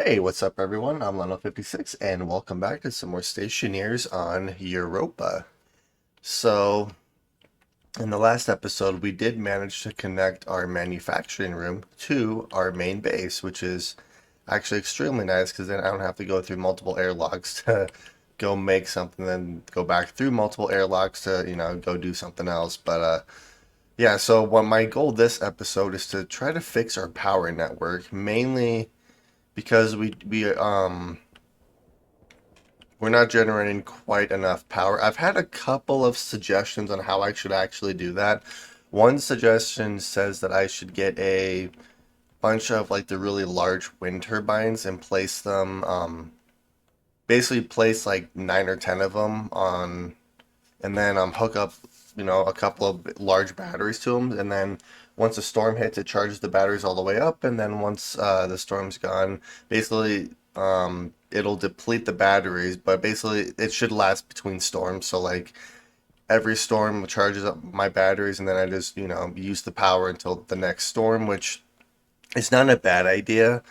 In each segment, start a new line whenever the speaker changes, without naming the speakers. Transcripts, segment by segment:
Hey, what's up everyone? I'm Leno56 and welcome back to some more Stationeers on Europa. So, in the last episode, we did manage to connect our manufacturing room to our main base, which is actually extremely nice because then I don't have to go through multiple airlocks to go make something, then go back through multiple airlocks to, go do something else. Yeah, so what my goal this episode is to try to fix our power network, mainly because we're not generating quite enough power. I've had a couple of suggestions on how I should actually do that. One suggestion says that I should get a bunch of like the really large wind turbines and place them, basically place like 9 or 10 of them on, and then hook up, a couple of large batteries to them, and then once a storm hits, it charges the batteries all the way up, and then once the storm's gone, basically it'll deplete the batteries, but basically it should last between storms. So like every storm charges up my batteries, and then I just use the power until the next storm, which is not a bad idea.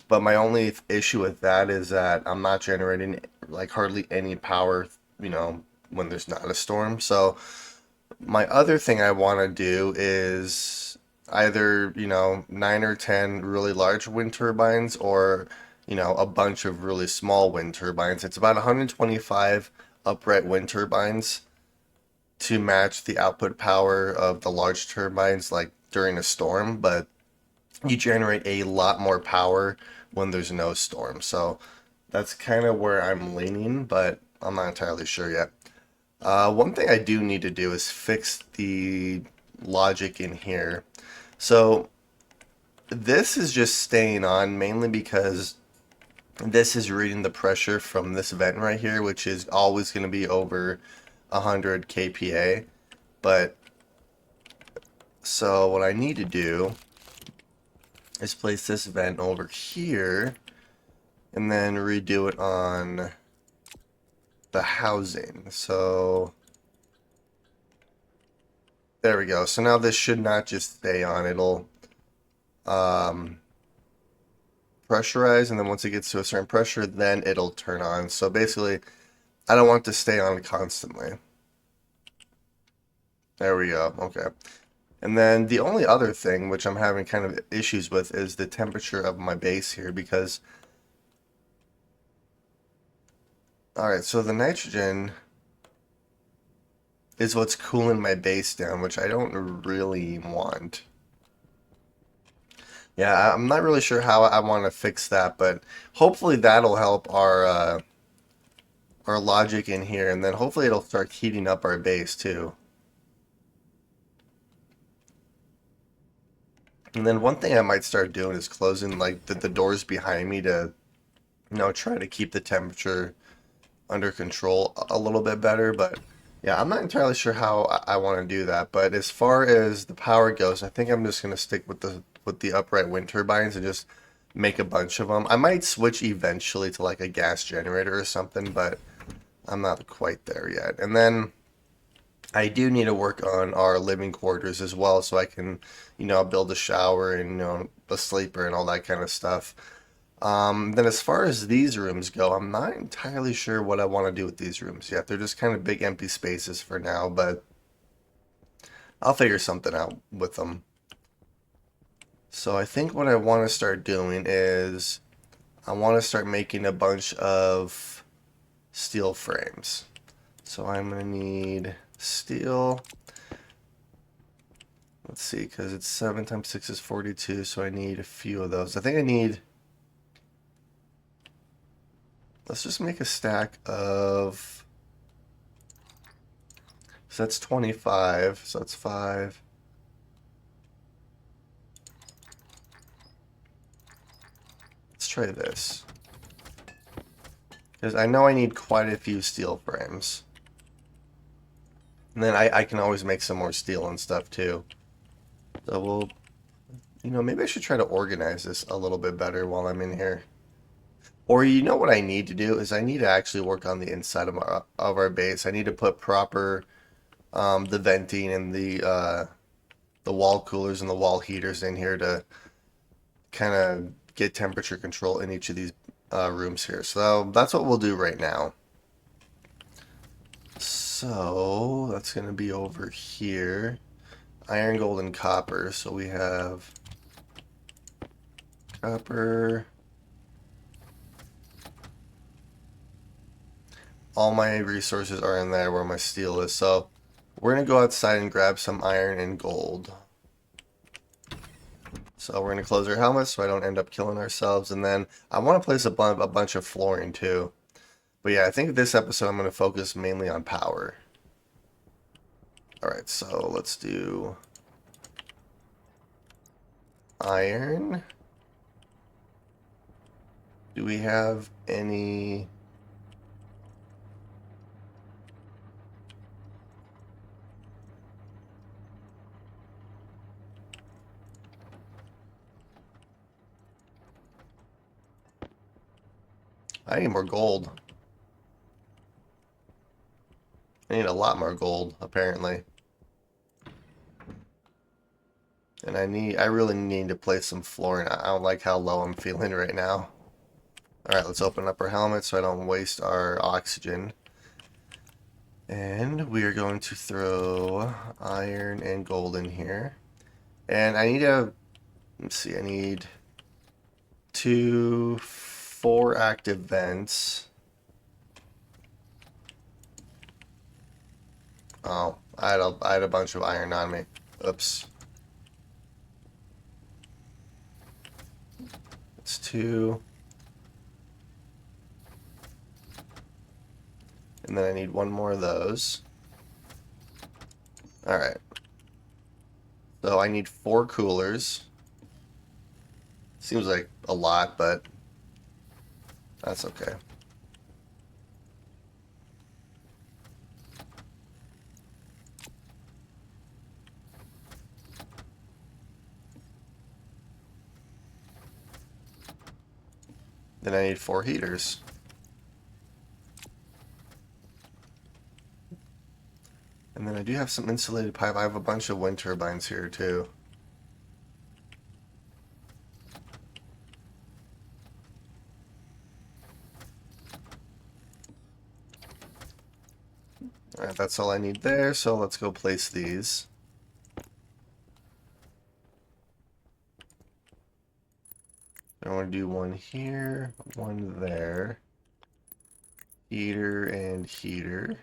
But my only issue with that is that I'm not generating like hardly any power, when there's not a storm. So my other thing I want to do is either, 9 or 10 really large wind turbines or, a bunch of really small wind turbines. It's about 125 upright wind turbines to match the output power of the large turbines like during a storm, but you generate a lot more power when there's no storm. So that's kind of where I'm leaning, but I'm not entirely sure yet. One thing I do need to do is fix the logic in here. So this is just staying on mainly because this is reading the pressure from this vent right here, which is always going to be over 100 kPa. But so what I need to do is place this vent over here and then redo it on the housing. So there we go. So now this should not just stay on. It'll um, pressurize, and then once it gets to a certain pressure, then it'll turn on. So basically, I don't want to stay on constantly. There we go. Okay. And then the only other thing which I'm having kind of issues with is the temperature of my base here because, all right, so the nitrogen is what's cooling my base down, which I don't really want. Yeah, I'm not really sure how I want to fix that, but hopefully that'll help our logic in here, and then hopefully it'll start heating up our base too. And then one thing I might start doing is closing like the doors behind me to, try to keep the temperature under control a little bit better. But yeah, I'm not entirely sure how I want to do that. But as far as the power goes, I think I'm just gonna stick with the upright wind turbines and just make a bunch of them. I might switch eventually to like a gas generator or something, but I'm not quite there yet. And then I do need to work on our living quarters as well, so I can, build a shower and, a sleeper and all that kind of stuff. Then as far as these rooms go, I'm not entirely sure what I want to do with these rooms yet. They're just kind of big empty spaces for now, but I'll figure something out with them. So I think what I want to start doing is I want to start making a bunch of steel frames. So I'm going to need steel. Let's see, because it's 7 times 6 is 42, so I need a few of those. I think I need... Let's just make a stack of... So that's 25, so that's 5. Let's try this. Because I know I need quite a few steel frames. And then I can always make some more steel and stuff too. So we'll, maybe I should try to organize this a little bit better while I'm in here. Or what I need to do is I need to actually work on the inside of our base. I need to put proper the venting and the wall coolers and the wall heaters in here to kind of get temperature control in each of these rooms here. So that's what we'll do right now. So that's going to be over here. Iron, gold, and copper. So we have copper. All my resources are in there where my steel is. So we're going to go outside and grab some iron and gold. So we're going to close our helmets so I don't end up killing ourselves. And then I want to place a bunch of flooring too. But yeah, I think this episode I'm going to focus mainly on power. Alright, so let's do iron. Do we have any... I need more gold. I need a lot more gold, apparently. And I really need to place some flooring. I don't like how low I'm feeling right now. Alright, let's open up our helmet so I don't waste our oxygen. And we are going to throw iron and gold in here. And I need to, let's see, I need 4 active vents. Oh, I had a bunch of iron on me. Oops. It's 2. And then I need 1 more of those. Alright. So I need 4 coolers. Seems like a lot, but that's okay. Then I need 4 heaters. And then I do have some insulated pipe. I have a bunch of wind turbines here too. Alright, that's all I need there, so let's go place these. I want to do 1 here, 1 there. Heater and heater.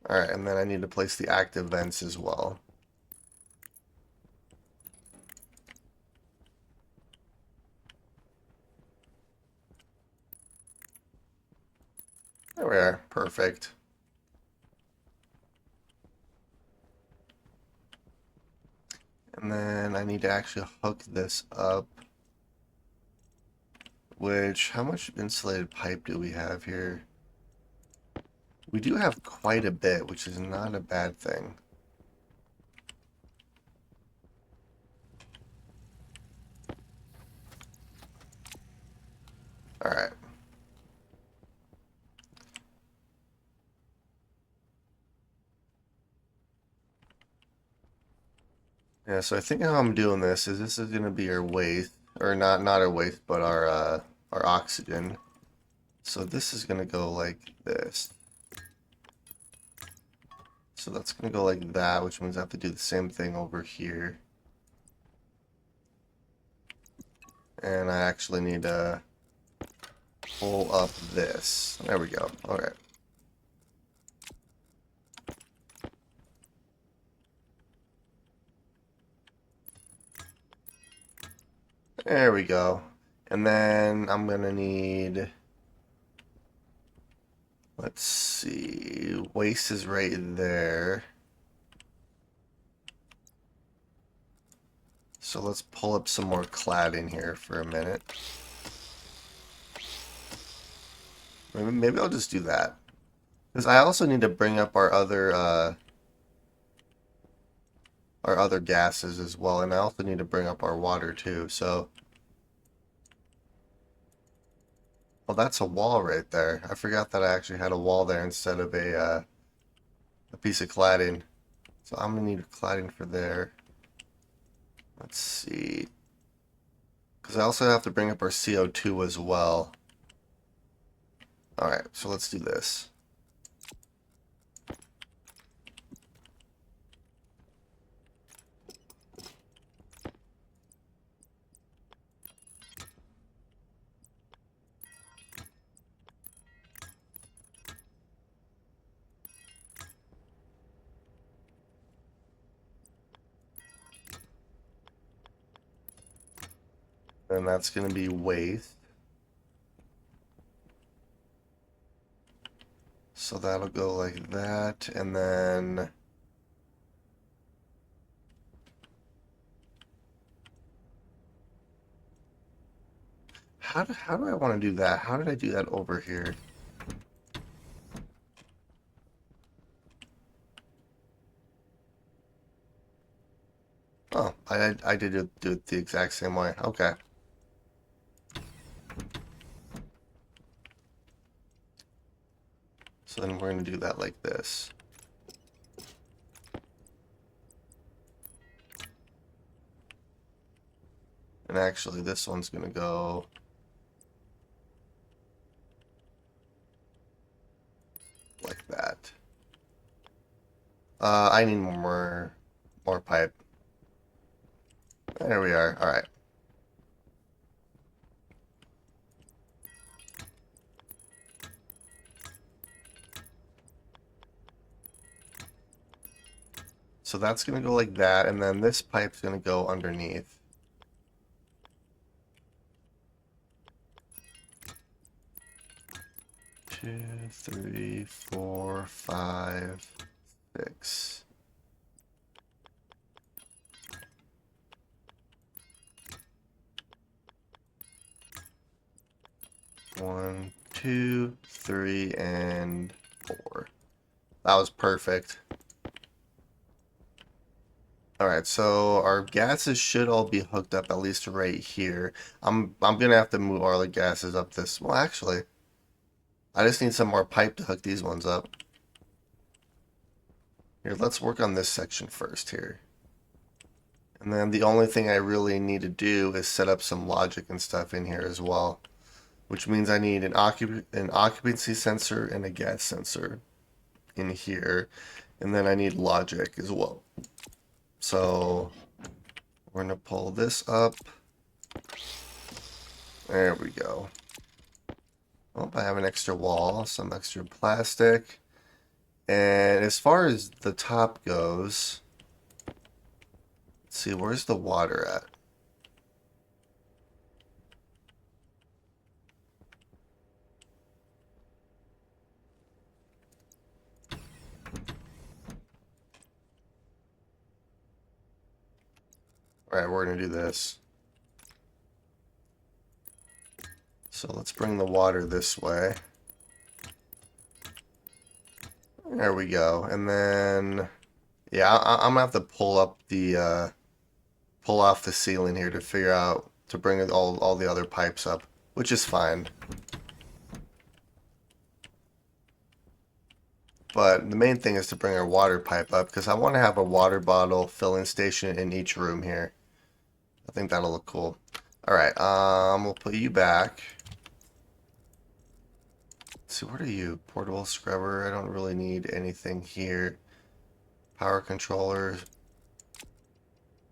Alright, and then I need to place the active vents as well. There we are. Perfect. And then I need to actually hook this up. Which, how much insulated pipe do we have here? We do have quite a bit, which is not a bad thing. Alright. Yeah, so I think how I'm doing this is going to be our waste, or not our waste, but our oxygen. So this is going to go like this. So that's going to go like that, which means I have to do the same thing over here. And I actually need to pull up this. There we go. Alright. There we go. And then I'm going to need... Let's see. Waste is right there. So let's pull up some more cladding here for a minute. Maybe I'll just do that. Because I also need to bring up our other gases as well, and I also need to bring up our water too. So, well, that's a wall right there. I forgot that I actually had a wall there instead of a piece of cladding. So I'm gonna need cladding for there. Let's see. Because I also have to bring up our CO2 as well. Alright, so let's do this. And that's going to be waste. So that'll go like that, and then how do I want to do that? How did I do that over here? Oh, I did do it the exact same way. Okay. So then we're going to do that like this. And actually, this one's going to go like that. I need more pipe. There we are. All right. So that's going to go like that, and then this pipe's going to go underneath. Two, three, four, five, six. One, two, three, and four. That was perfect. Alright, so our gases should all be hooked up at least right here. I'm gonna have to move all the gases up this. Well, actually, I just need some more pipe to hook these ones up. Here, let's work on this section first here. And then the only thing I really need to do is set up some logic and stuff in here as well. Which means I need an occupancy sensor and a gas sensor in here. And then I need logic as well. So we're going to pull this up. There we go. Oh, I have an extra wall, some extra plastic. And as far as the top goes, let's see, where's the water at? Alright, we're going to do this. So let's bring the water this way. There we go. And then, yeah, I'm gonna have to pull up the pull off the ceiling here to figure out to bring all the other pipes up, which is fine. But the main thing is to bring our water pipe up because I want to have a water bottle filling station in each room here. I think that'll look cool. All right, we'll put you back. Let's see, what are you? Portable scrubber. I don't really need anything here. Power controller.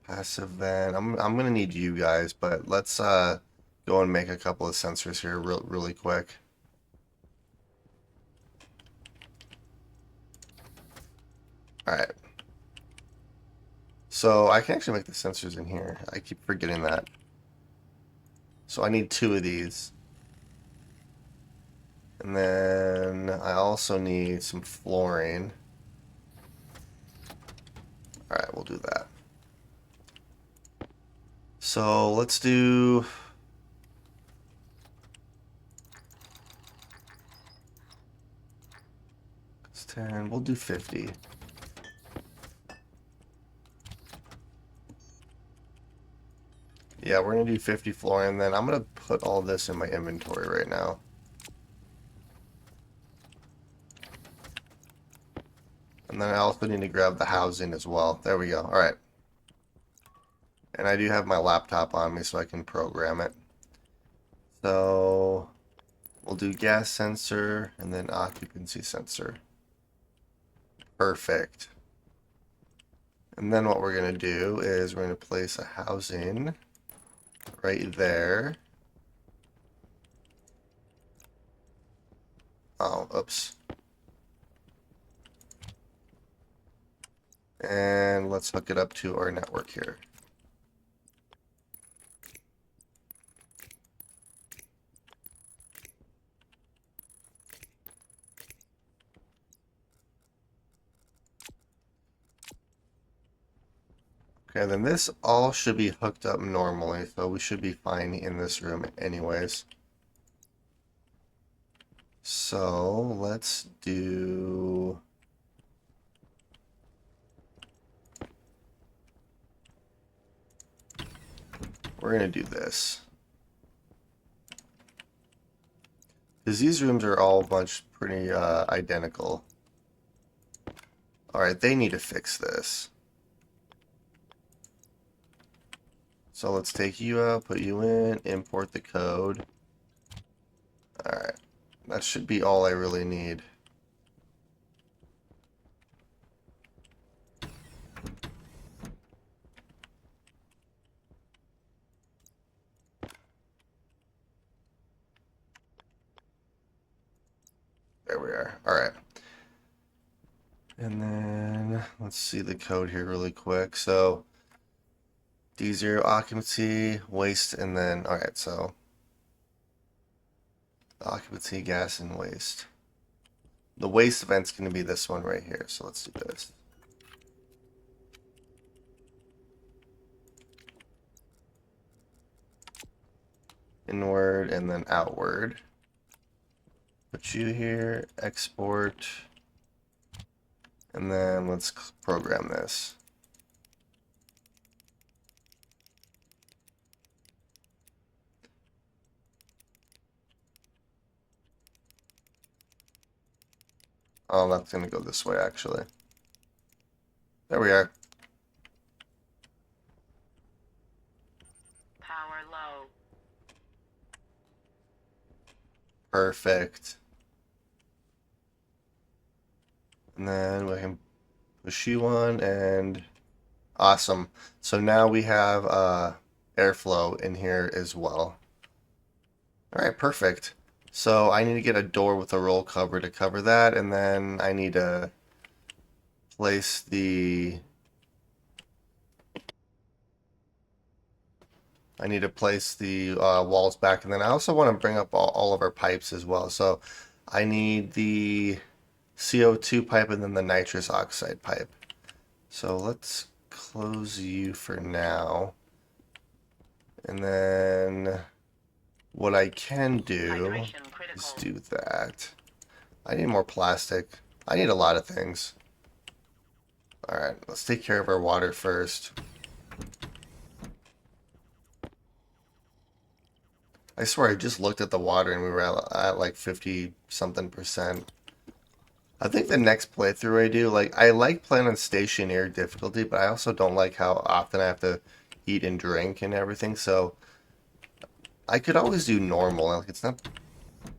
Passive vent. I'm gonna need you guys, but let's go and make a couple of sensors here really quick. All right. So I can actually make the sensors in here. I keep forgetting that. So I need two of these. And then I also need some flooring. All right, we'll do that. So let's do... It's 10. We'll do 50. Yeah, we're going to do 50 flooring, and then I'm going to put all this in my inventory right now. And then I also need to grab the housing as well. There we go. All right. And I do have my laptop on me so I can program it. So we'll do gas sensor and then occupancy sensor. Perfect. And then what we're going to do is we're going to place a housing right there. Oh, oops. And let's hook it up to our network here. Okay, then this all should be hooked up normally, so we should be fine in this room anyways. So let's do... We're going to do this. Because these rooms are all pretty identical. Alright, they need to fix this. So let's take you out, put you in, import the code. Alright, that should be all I really need. There we are. Alright. And then let's see the code here really quick. So D0 occupancy, waste, and then, alright, so occupancy, gas, and waste. The waste event's going to be this one right here, so let's do this. Inward and then outward. Put you here, export, and then let's program this. Oh, that's going to go this way, actually. There we are.
Power low.
Perfect. And then we can push you on, and awesome. So now we have airflow in here as well. All right, perfect. So I need to get a door with a roll cover to cover that, and then I need to place the walls back, and then I also want to bring up all of our pipes as well. So I need the CO2 pipe and then the nitrous oxide pipe. So let's close you for now. And then what I can do is do that. I need more plastic. I need a lot of things. Alright, let's take care of our water first. I swear I just looked at the water and we were at like 50 something percent. I think the next playthrough I do, like, I like playing on Stationeer difficulty, but I also don't like how often I have to eat and drink and everything, so I could always do normal. Like, it's not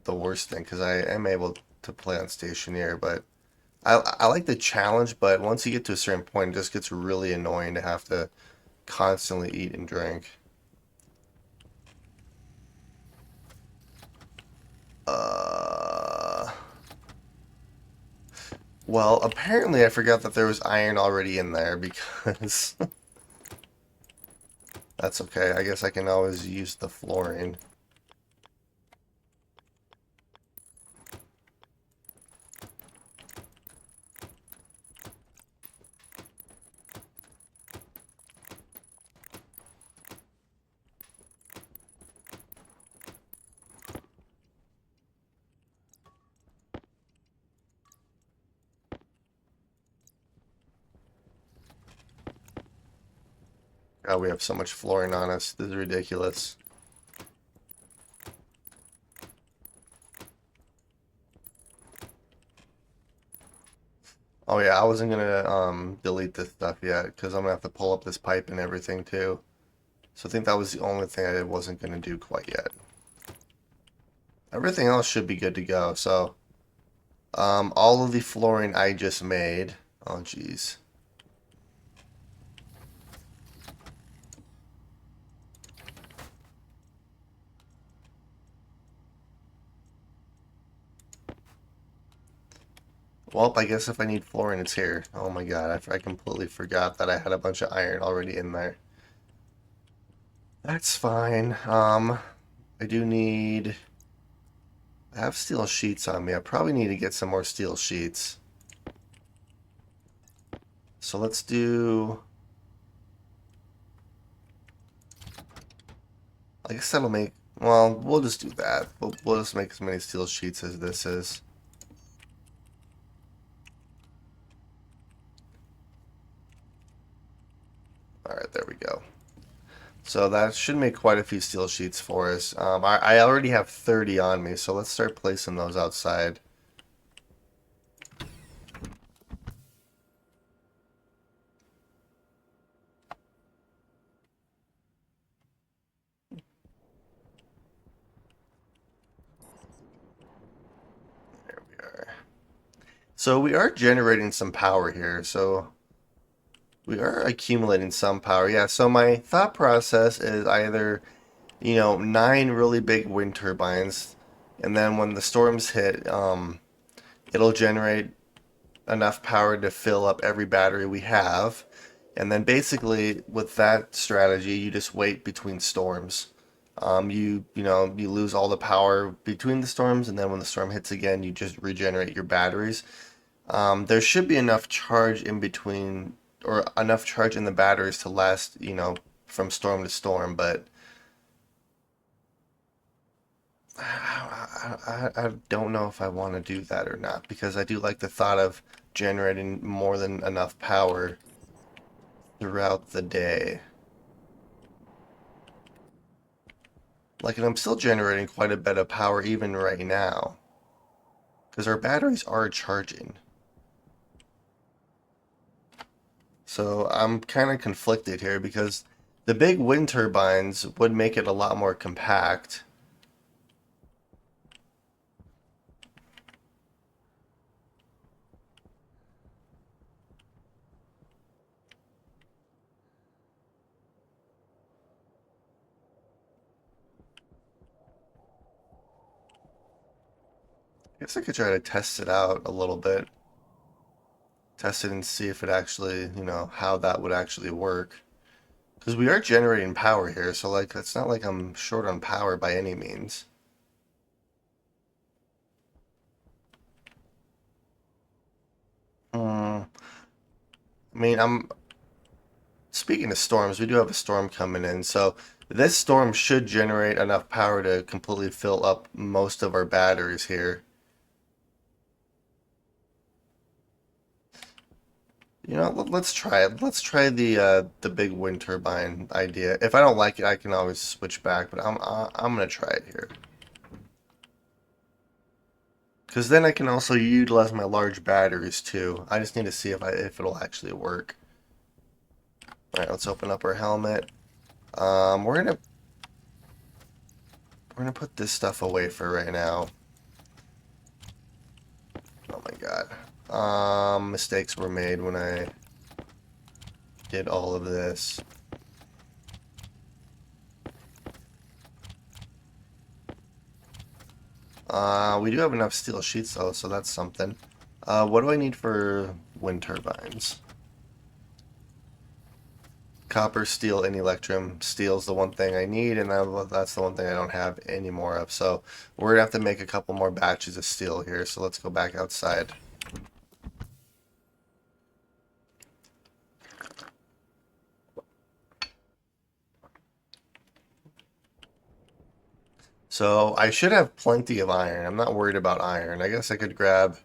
the worst thing, because I am able to play on Stationeer, but I like the challenge, but once you get to a certain point, it just gets really annoying to have to constantly eat and drink. Well, apparently I forgot that there was iron already in there because that's okay. I guess I can always use the flooring. God, we have so much flooring on us. This is ridiculous. Oh yeah, I wasn't gonna delete this stuff yet because I'm gonna have to pull up this pipe and everything too. So I think that was the only thing I wasn't gonna do quite yet. Everything else should be good to go. So all of the flooring I just made. Oh jeez. Well, I guess if I need flooring, it's here. Oh my god, I completely forgot that I had a bunch of iron already in there. That's fine. I do need. I have steel sheets on me. I probably need to get some more steel sheets. So let's do. I guess that'll make. Well, we'll just do that. We'll just make as many steel sheets as this is. Alright, there we go. So that should make quite a few steel sheets for us. I already have 30 on me, so let's start placing those outside. There we are. So we are generating some power here, so we are accumulating some power. Yeah, so my thought process is either, 9 really big wind turbines, and then when the storms hit, it'll generate enough power to fill up every battery we have. And then basically with that strategy, you just wait between storms. You lose all the power between the storms, and then when the storm hits again, you just regenerate your batteries. There should be enough charge in between, or enough charge in the batteries to last, from storm to storm. But I don't know if I want to do that or not because I do like the thought of generating more than enough power throughout the day. Like, and I'm still generating quite a bit of power even right now because our batteries are charging. So I'm kind of conflicted here because the big wind turbines would make it a lot more compact. I guess I could try to test it out a little bit. Test it and see if it actually, how that would actually work. Because we are generating power here, so like it's not like I'm short on power by any means. Hmm. I mean, I'm speaking of storms, we do have a storm coming in, so this storm should generate enough power to completely fill up most of our batteries here. Let's try it. Let's try the big wind turbine idea. If I don't like it, I can always switch back, but I'm gonna try it here. Because then I can also utilize my large batteries too. I just need to see if it'll actually work. All right, let's open up our helmet. Um, we're gonna we're gonna put this stuff away for right now. Oh my God. Mistakes were made when I did all of this. We do have enough steel sheets though, so that's something. What do I need for wind turbines? Copper, steel, and electrum. Steel's the one thing I need, and that's the one thing I don't have any more of. So we're gonna have to make a couple more batches of steel here. So let's go back outside. So I should have plenty of iron. I'm not worried about iron. I guess I could grab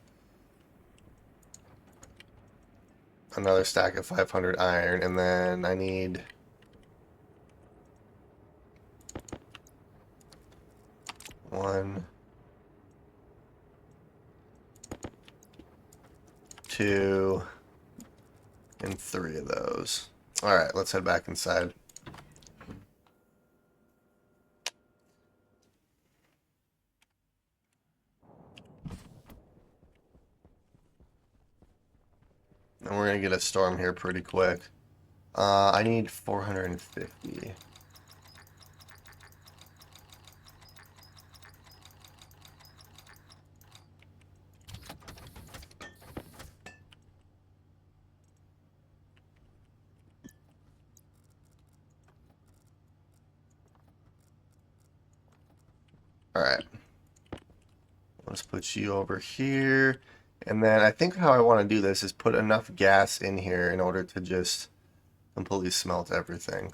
another stack of 500 iron, and then I need one, 2, and 3 of those. Alright, let's head back inside. And we're going to get a storm here pretty quick. I need 450. Alright. Let's put you over here. And then I think how I want to do this is put enough gas in here in order to just completely smelt everything.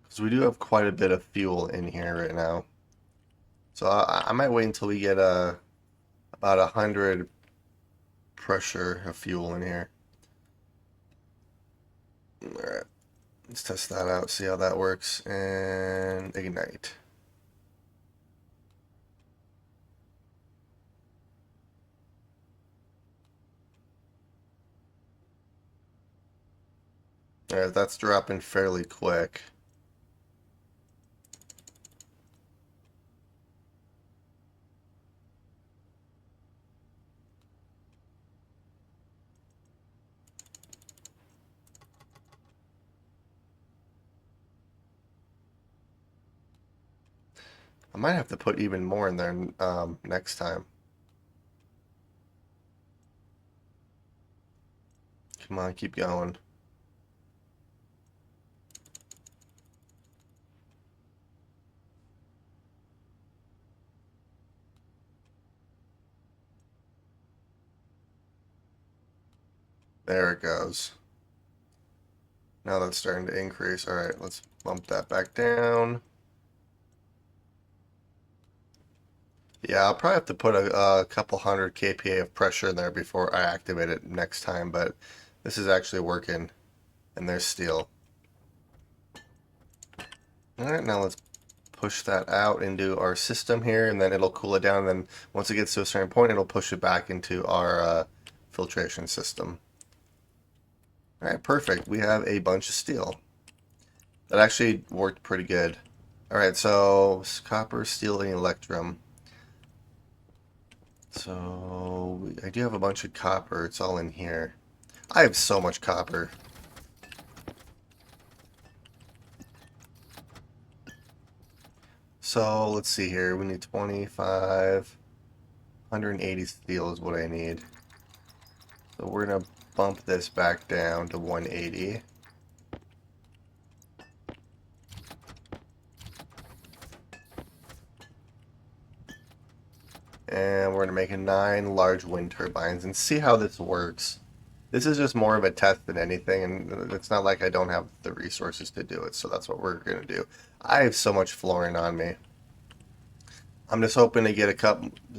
Because we do have quite a bit of fuel in here right now. So I might wait until we get about 100 pressure of fuel in here. Alright. Let's test that out, see how that works, and ignite. Alright, that's dropping fairly quick. I might have to put even more in there next time. Come on, keep going. There it goes. Now that's starting to increase. Alright, let's bump that back down. Yeah, I'll probably have to put a couple hundred kPa of pressure in there before I activate it next time, but this is actually working, and there's steel. Alright, now let's push that out into our system here, and then it'll cool it down, and then once it gets to a certain point, it'll push it back into our filtration system. Alright, perfect. We have a bunch of steel. That actually worked pretty good. Alright, so copper, steel, and electrum. So I do have a bunch of copper. It's all in here. I have so much copper. So let's see here. We need 25. 180 steel is what I need. So we're going to bump this back down to 180. And we're going to make 9 large wind turbines and see how this works. This is just more of a test than anything, and it's not like I don't have the resources to do it, so that's what we're going to do. I have so much flooring on me. I'm just hoping to get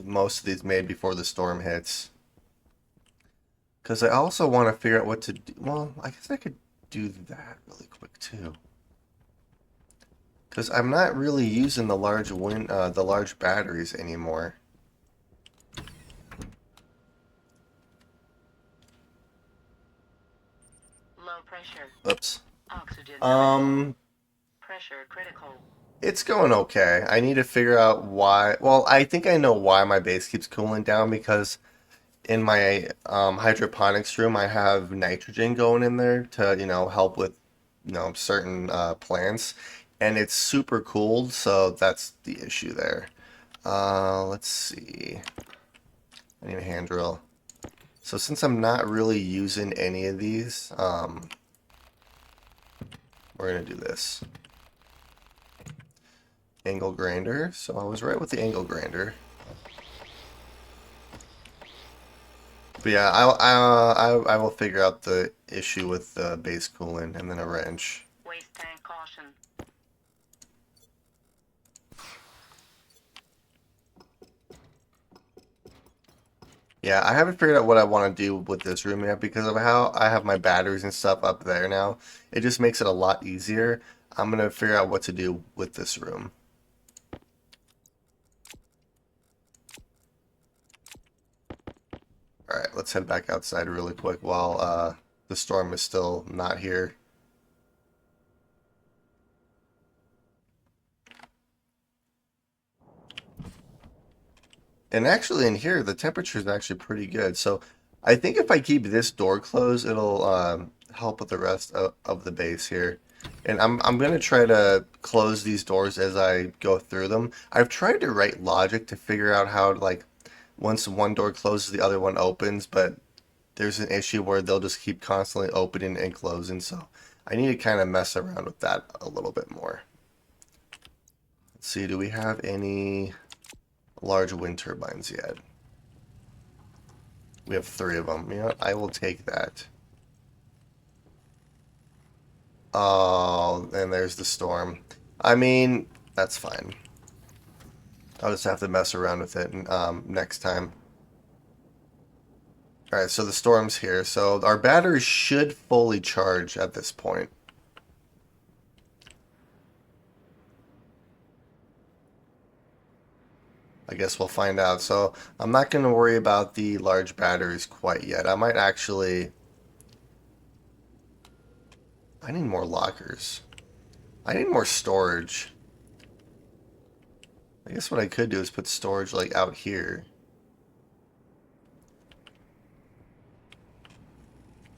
most of these made before the storm hits. Because I also want to figure out what to do. Well, I guess I could do that really quick too. Because I'm not really using the large batteries anymore.
Low pressure.
Oops.
Oxygen. Pressure critical.
It's going okay. I need to figure out why. Well, I think I know why my base keeps cooling down because in my hydroponics room, I have nitrogen going in there to, help with, certain plants, and it's super cooled, so that's the issue there. Let's see. I need a hand drill. So since I'm not really using any of these, we're gonna do this. Angle grinder. So I was right with the angle grinder. But yeah, I will figure out the issue with the base coolant and then a wrench.
Waste tank caution.
Yeah, I haven't figured out what I want to do with this room yet because of how I have my batteries and stuff up there now. It just makes it a lot easier. I'm gonna figure out what to do with this room. Alright, let's head back outside really quick while the storm is still not here. And actually in here, the temperature is actually pretty good. So I think if I keep this door closed, it'll help with the rest of the base here. And I'm gonna try to close these doors as I go through them. I've tried to write logic to figure out how to, like, once one door closes, the other one opens, but there's an issue where they'll just keep constantly opening and closing. So I need to kind of mess around with that a little bit more. Let's see, do we have any large wind turbines yet? We have 3 of them. You know what? I will take that. Oh, and there's the storm. I mean, that's fine. I'll just have to mess around with it next time. Alright, so the storm's here. So our batteries should fully charge at this point. I guess we'll find out. So I'm not going to worry about the large batteries quite yet. I might actually... I need more lockers. I need more storage. I guess what I could do is put storage like out here.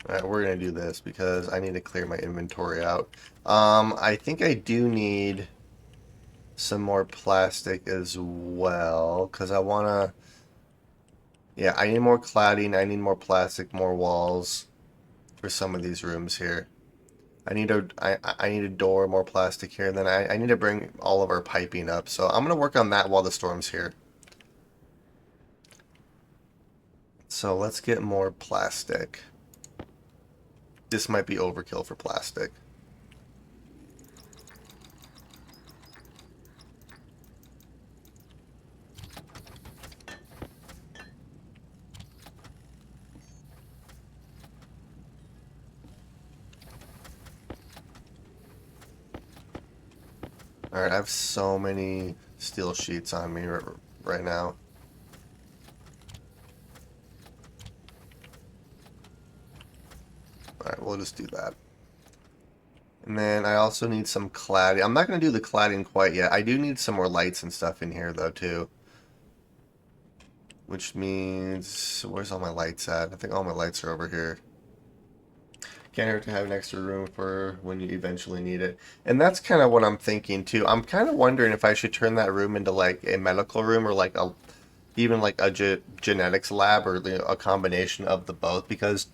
Alright, we're going to do this because I need to clear my inventory out. I think I do need some more plastic as well because I want to... Yeah, I need more cladding, I need more plastic, more walls for some of these rooms here. I need a door, more plastic here, and then I need to bring all of our piping up. So I'm gonna work on that while the storm's here. So let's get more plastic. This might be overkill for plastic. Alright, I have so many steel sheets on me right now. Alright, we'll just do that. And then I also need some cladding. I'm not going to do the cladding quite yet. I do need some more lights and stuff in here, though, too. Which means... Where's all my lights at? I think all my lights are over here. Can't hurt to have an extra room for when you eventually need it. And that's kind of what I'm thinking, too. I'm kind of wondering if I should turn that room into, like, a medical room or, like, even, like, a genetics lab or a combination of the both. Because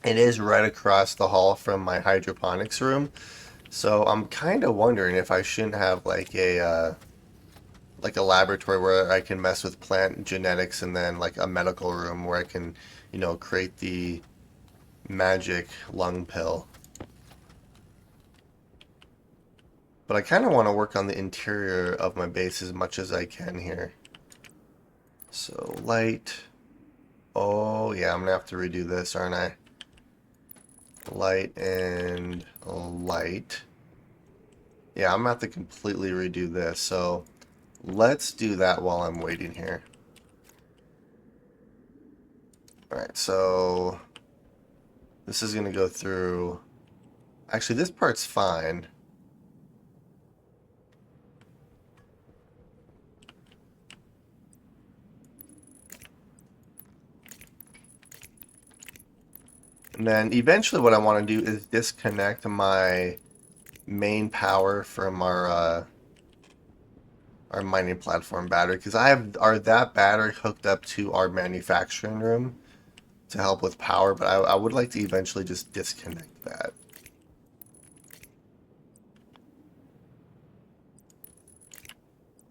it is right across the hall from my hydroponics room. So I'm kind of wondering if I shouldn't have like a laboratory where I can mess with plant genetics and then like a medical room where I can, create the magic lung pill. But I kind of want to work on the interior of my base as much as I can here. So light. Oh yeah, I'm gonna have to redo this, aren't I? Light and light. Yeah, I'm gonna have to completely redo this. So let's do that while I'm waiting here. Alright, so this is gonna go through... Actually, this part's fine. And then eventually what I want to do is disconnect my main power from our mining platform battery because I have that battery hooked up to our manufacturing room to help with power, but I would like to eventually just disconnect that.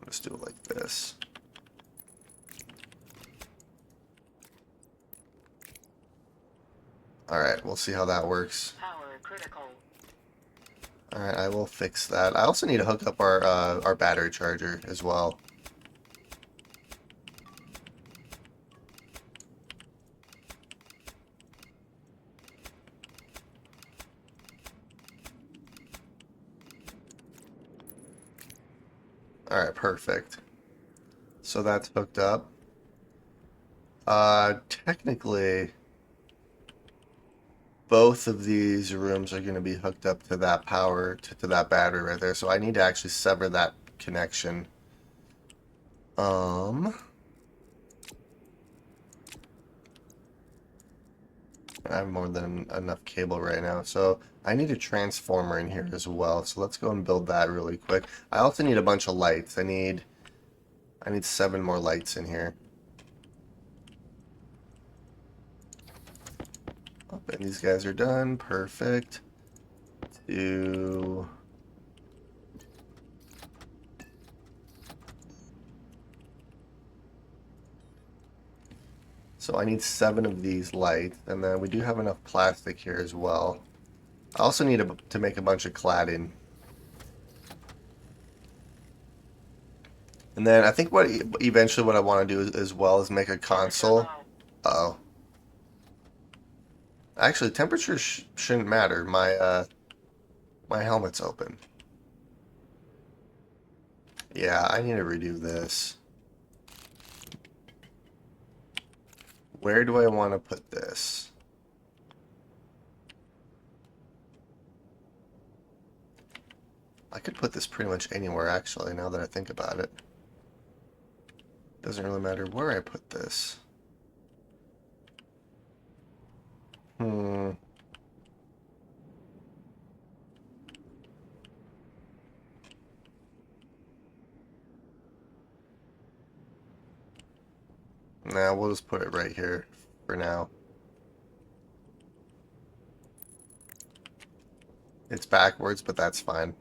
Let's do it like this. Alright, we'll see how that works.
Power critical.
Alright, I will fix that. I also need to hook up our battery charger as well. Alright, perfect. So that's hooked up. Technically, both of these rooms are going to be hooked up to that power, to that battery right there. So I need to actually sever that connection. Um, I have more than enough cable right now. So I need a transformer in here as well. So let's go and build that really quick. I also need a bunch of lights. I need 7 more lights in here. Oh, and these guys are done. Perfect. Two. So I need 7 of these lights, and then we do have enough plastic here as well. I also need to make a bunch of cladding. And then I think what eventually what I want to do as well is make a
Temperature
console.
low.
Uh-oh. Actually, temperature shouldn't matter. My helmet's open. Yeah, I need to redo this. Where do I want to put this? I could put this pretty much anywhere, actually, now that I think about it. Doesn't really matter where I put this. Hmm. Nah, we'll just put it right here for now. It's backwards, but that's fine.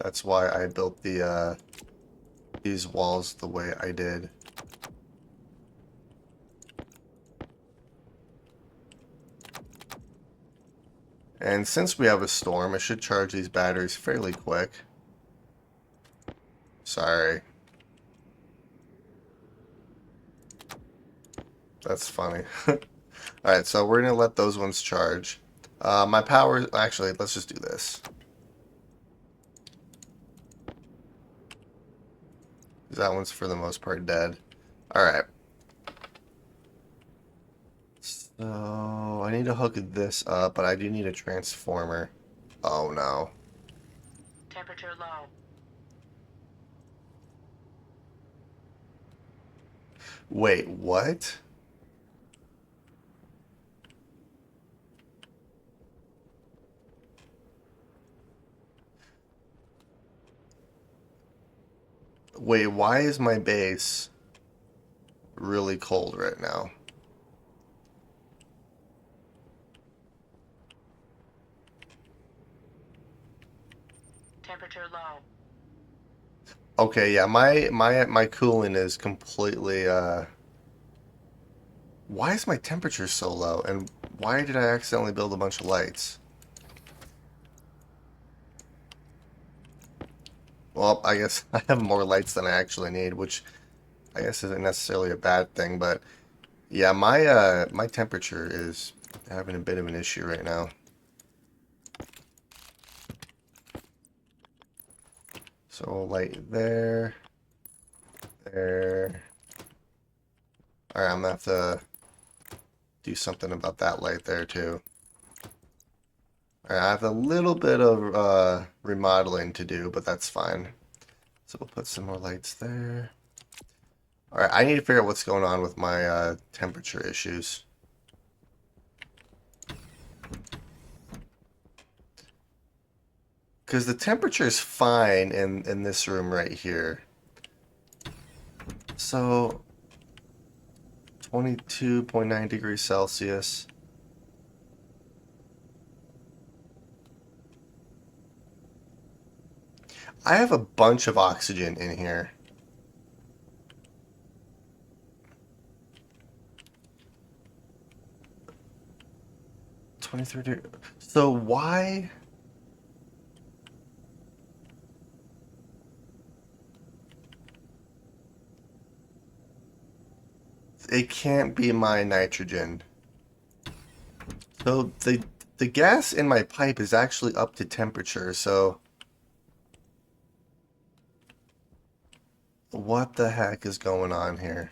That's why I built these walls the way I did. And since we have a storm, I should charge these batteries fairly quick. Sorry. That's funny. Alright, so we're going to let those ones charge. My power... Actually, let's just do this. That one's for the most part dead. Alright. So, I need to hook this up, but I do need a transformer. Oh no.
Temperature low.
Wait, what? Wait, why is my base really cold right now?
Temperature low.
Okay, yeah, my cooling is completely why is my temperature so low? And why did I accidentally build a bunch of lights? Well, I guess I have more lights than I actually need, which I guess isn't necessarily a bad thing, but yeah, my temperature is having a bit of an issue right now. So light there, there. Alright, I'm gonna have to do something about that light there too. Alright, I have a little bit of remodeling to do, but that's fine. So we'll put some more lights there. Alright, I need to figure out what's going on with my temperature issues. Because the temperature is fine in this room right here. So, 22.9 degrees Celsius. I have a bunch of oxygen in here. '23. So why? It can't be my nitrogen. So the gas in my pipe is actually up to temperature. So what the heck is going on here?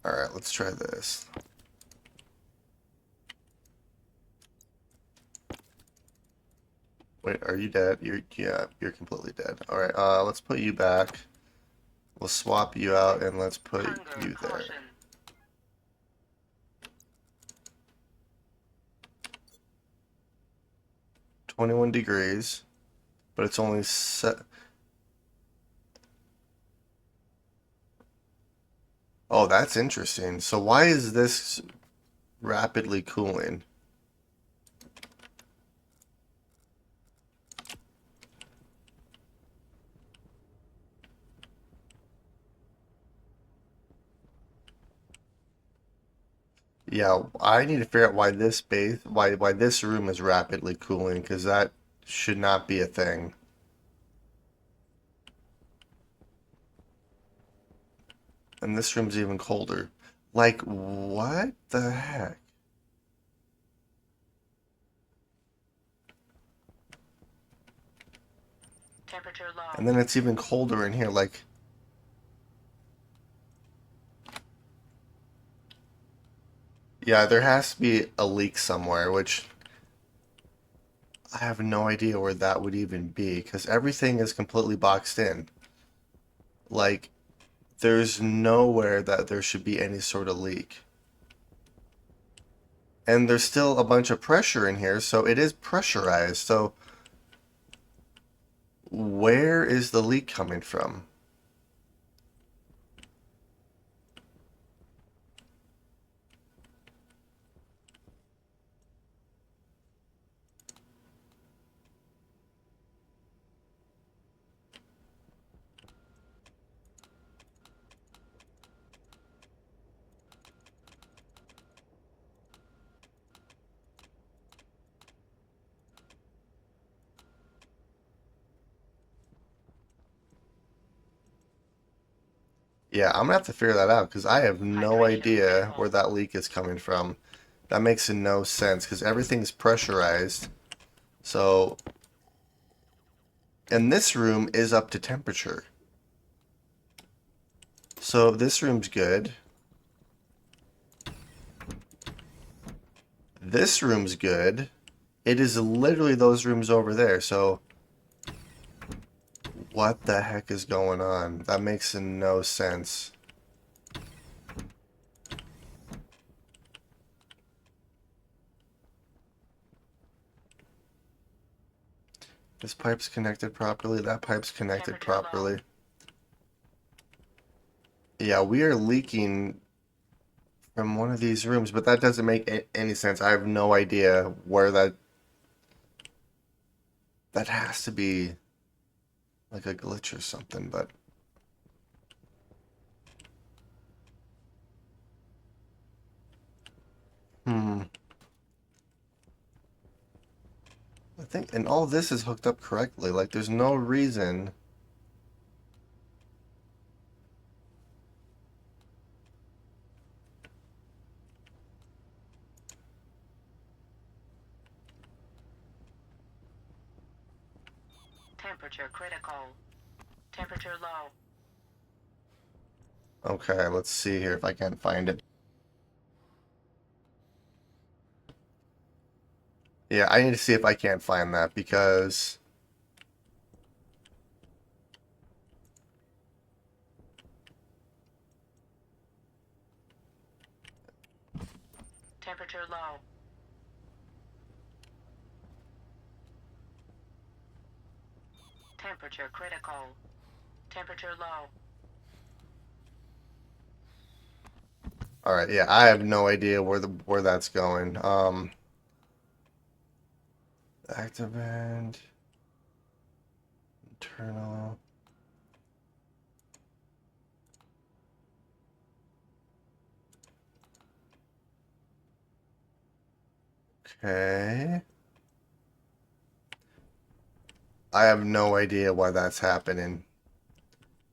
Alright, let's try this. Wait, are you dead? Yeah, you're completely dead. Alright, let's put you back. We'll swap you out and let's put
Hunger
you there.
caution.
21 degrees, but it's only set. Oh, that's interesting. So why is this rapidly cooling? Yeah, I need to figure out why this room is rapidly cooling, because that should not be a thing. And this room's even colder. Like, what the heck?
Temperature low.
And then it's even colder in here. Like, yeah, there has to be a leak somewhere, which I have no idea where that would even be, because everything is completely boxed in. Like, there's nowhere that there should be any sort of leak. And there's still a bunch of pressure in here, so it is pressurized. So where is the leak coming from? Yeah, I'm gonna have to figure that out because I have no
Hydration
idea
critical.
where that leak is coming from. That makes no sense because everything's pressurized. So, and this room is up to temperature. So this room's good. This room's good. It is literally those rooms over there. So what the heck is going on? That makes no sense. This pipe's connected properly. That pipe's connected
Temperature low.
properly. Yeah, we are leaking from one of these rooms, but that doesn't make any sense. I have no idea where that has to be like a glitch or something, but hmm. I think and all this is hooked up correctly. Like there's no reason.
Temperature critical. Temperature low.
Okay, let's see here if I can find it. Yeah, I need to see if I can't find that because
Temperature low. Temperature critical. Temperature low.
all right, yeah, I have no idea where that's going. Active band, internal. Okay. I have no idea why that's happening.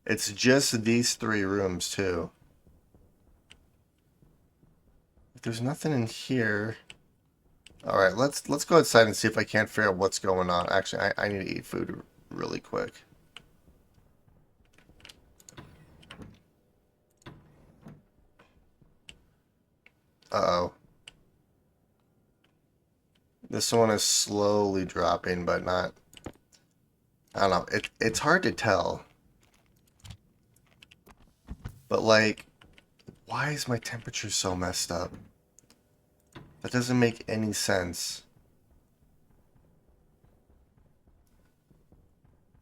It's just these three rooms too. There's nothing in here. All right, let's go outside and see if I can't figure out what's going on. Actually, I need to eat food really quick. Uh-oh. This one is slowly dropping, but not... I don't know. It's hard to tell. But, like, why is my temperature so messed up? That doesn't make any sense.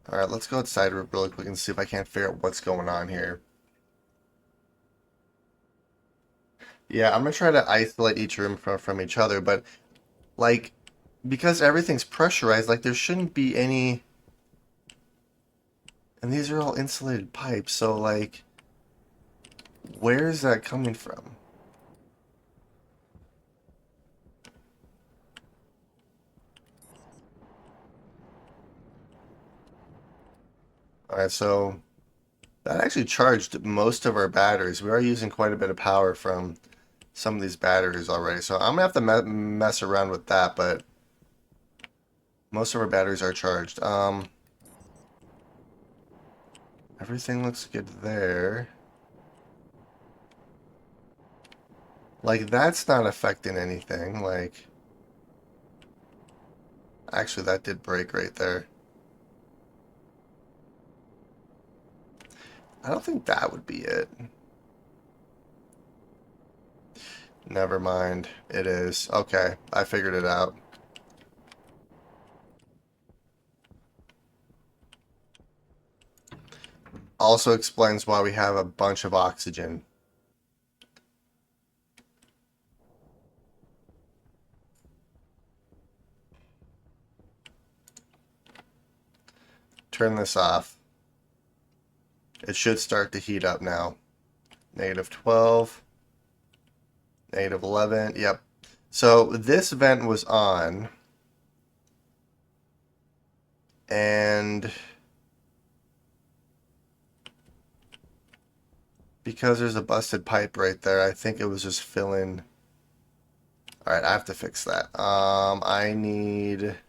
Alright, let's go outside really quick and see if I can't figure out what's going on here. Yeah, I'm gonna try to isolate each room from each other, but, like, because everything's pressurized, like, there shouldn't be any... And these are all insulated pipes, so, like, where is that coming from? Alright, so that actually charged most of our batteries. We are using quite a bit of power from some of these batteries already, so I'm gonna have to mess around with that, but most of our batteries are charged. Everything looks good there. Like, that's not affecting anything. Like, actually, that did break right there. I don't think that would be it. Never mind. It is. Okay, I figured it out. Also explains why we have a bunch of oxygen. Turn this off. It should start to heat up now. -12. -11. Yep. So this vent was on. And because there's a busted pipe right there, I think it was just filling. Alright, I have to fix that. I need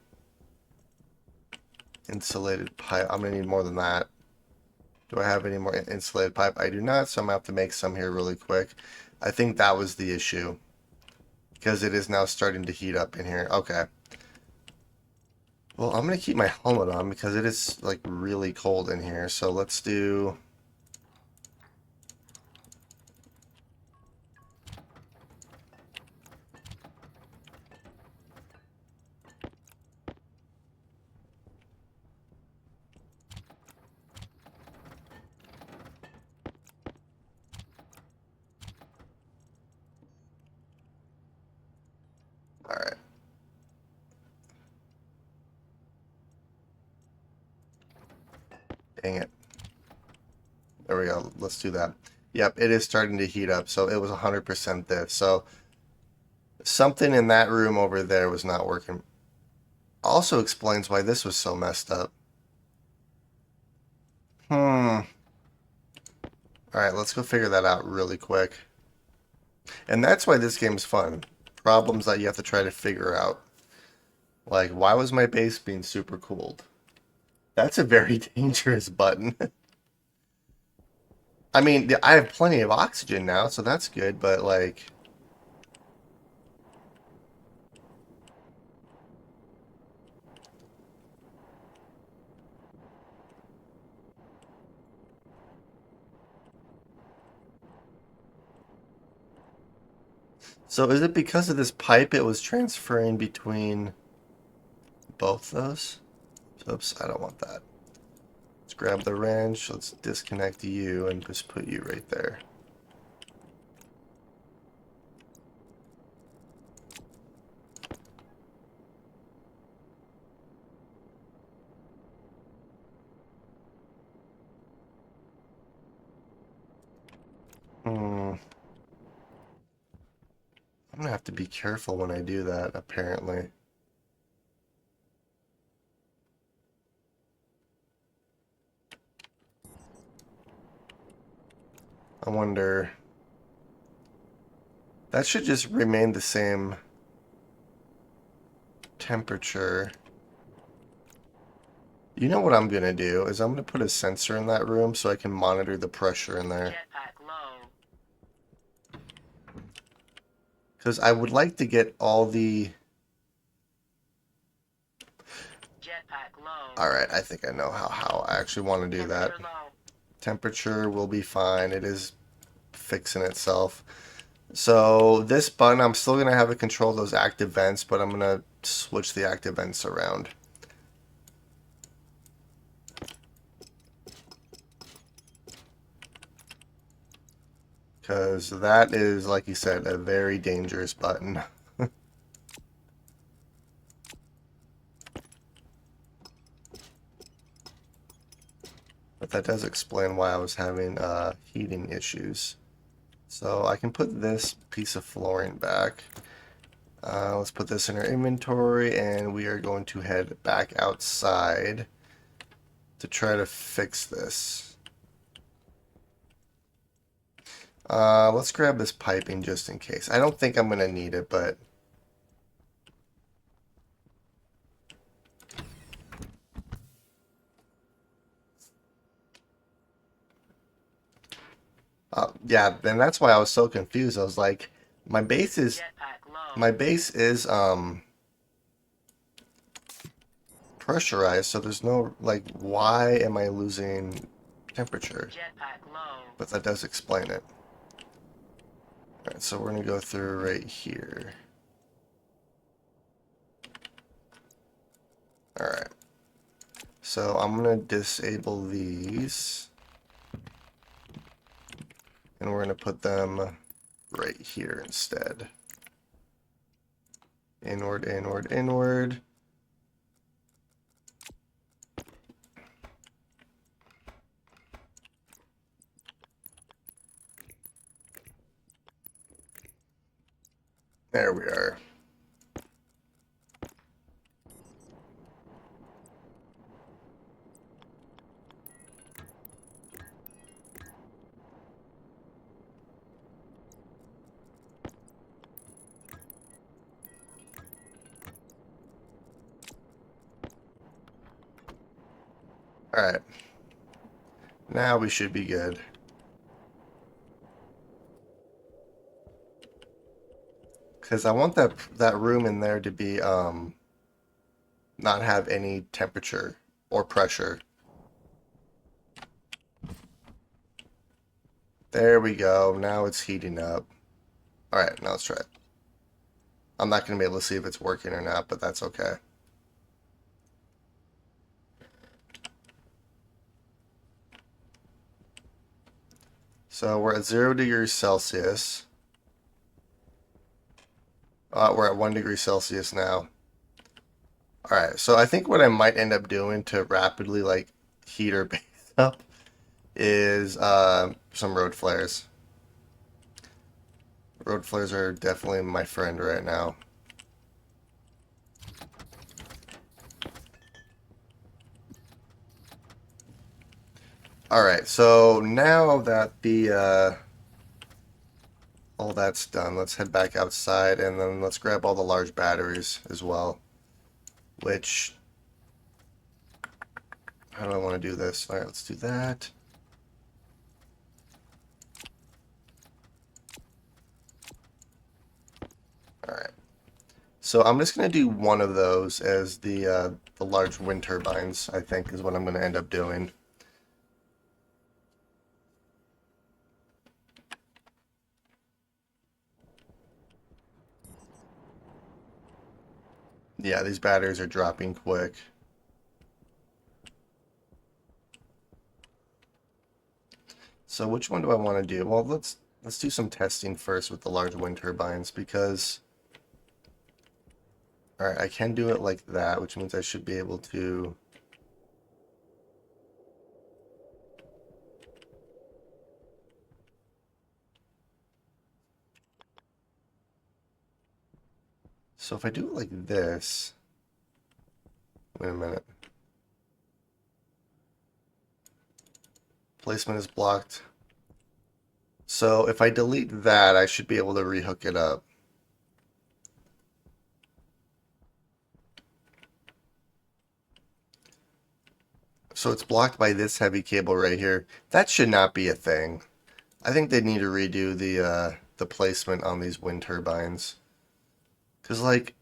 insulated pipe. I'm gonna need more than that. Do I have any more insulated pipe? I do not, so I'm gonna have to make some here really quick. I think that was the issue. Because it is now starting to heat up in here. Okay. Well, I'm gonna keep my helmet on because it is like really cold in here. So let's do... Alright. Dang it. There we go. Let's do that. Yep, it is starting to heat up. So it was 100% this. So something in that room over there was not working. Also explains why this was so messed up. Alright, let's go figure that out really quick. And that's why this game's fun. Problems that you have to try to figure out. Like, why was my base being super cooled? That's a very dangerous button. I mean, I have plenty of oxygen now, so that's good, but like... So is it because of this pipe it was transferring between both those? Oops, I don't want that. Let's grab the wrench, let's disconnect you and just put you right there. I'm gonna have to be careful when I do that, apparently. I wonder... That should just remain the same temperature. You know what I'm gonna do is I'm gonna put a sensor in that room so I can monitor the pressure in there.
Jetpack low.
Because I would like to get all the...
Jetpack low.
Alright, I think I know how I actually want to do that.
Temperature low.
Temperature will be fine. It is fixing itself. So this button, I'm still going to have it control those active vents, but I'm going to switch the active vents around. Because that is, like you said, a very dangerous button. But that does explain why I was having heating issues. So I can put this piece of flooring back. Let's put this in our inventory, and we are going to head back outside to try to fix this. Let's grab this piping just in case. I don't think I'm going to need it, but... yeah, then that's why I was so confused. I was like, my base is...
Jetpack low.
My base is, pressurized, so there's no, like, why am I losing temperature?
Jetpack low.
But that does explain it. Alright, so we're going to go through right here. Alright. So I'm going to disable these. And we're going to put them right here instead. Inward, inward, inward. There we are. Alright. Now we should be good. Because I want that room in there to be, not have any temperature or pressure. There we go. Now it's heating up. Alright, now let's try it. I'm not going to be able to see if it's working or not, but that's okay. So we're at 0 degrees Celsius. We're at 1 degree Celsius now. Alright, so I think what I might end up doing to rapidly, like, heat our base up is some road flares. Road flares are definitely my friend right now. Alright, so now that the all that's done, let's head back outside and then let's grab all the large batteries as well. Which, how do I want to do this? Alright, let's do that. Alright. So I'm just going to do one of those as the large wind turbines, I think, is what I'm going to end up doing. Yeah, these batteries are dropping quick. So which one do I want to do? Well, let's do some testing first with the large wind turbines because... Alright, I can do it like that, which means I should be able to... So if I do it like this... Wait a minute. Placement is blocked. So if I delete that, I should be able to rehook it up. So it's blocked by this heavy cable right here. That should not be a thing. I think they need to redo the the placement on these wind turbines. Because, like,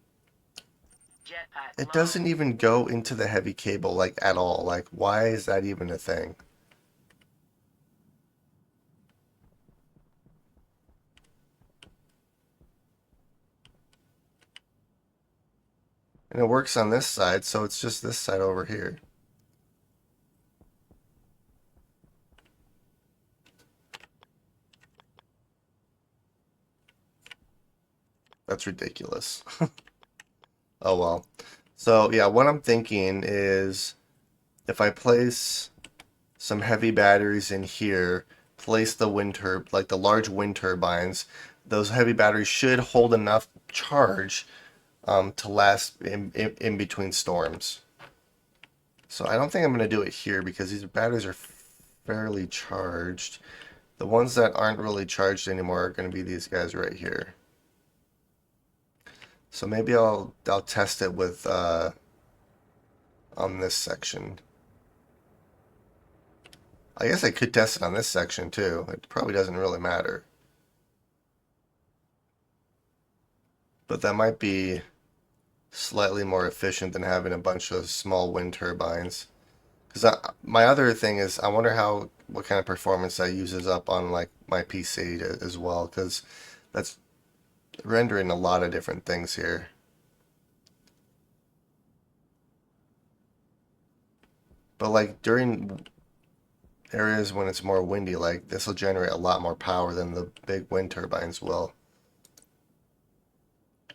Jetpack
it
low.
doesn't even go into the heavy cable, like, at all. Like, why is that even a thing? And it works on this side, so it's just this side over here. That's ridiculous. Oh well. So yeah, what I'm thinking is if I place some heavy batteries in here, place the like the large wind turbines, those heavy batteries should hold enough charge to last in between storms. So I don't think I'm going to do it here because these batteries are fairly charged. The ones that aren't really charged anymore are going to be these guys right here. So maybe I'll test it with on this section. I guess I could test it on this section too. It probably doesn't really matter. But that might be slightly more efficient than having a bunch of small wind turbines. Because my other thing is, I wonder what kind of performance that uses up on like my PC as well. Because that's rendering a lot of different things here. But like during areas when it's more windy, like this will generate a lot more power than the big wind turbines will.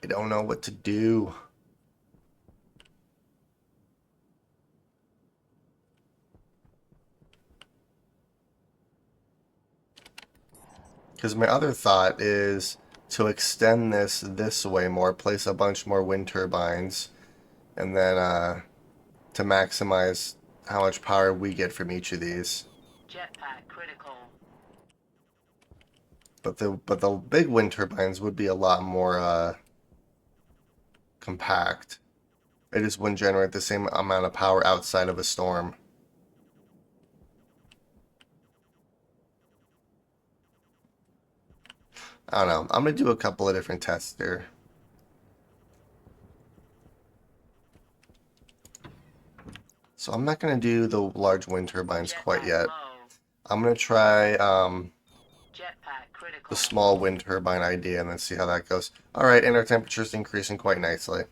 I don't know what to do. Because my other thought is to extend this way more, place a bunch more wind turbines, and then to maximize how much power we get from each of these.
Jetpack critical.
But the big wind turbines would be a lot more compact. It just wouldn't generate the same amount of power outside of a storm. I don't know. I'm gonna do a couple of different tests here. So I'm not gonna do the large wind turbines quite
Jetpack
yet.
low.
I'm gonna try
Jetpack
the
critical.
small wind turbine idea and then see how that goes. All right, and our temperature's increasing quite nicely.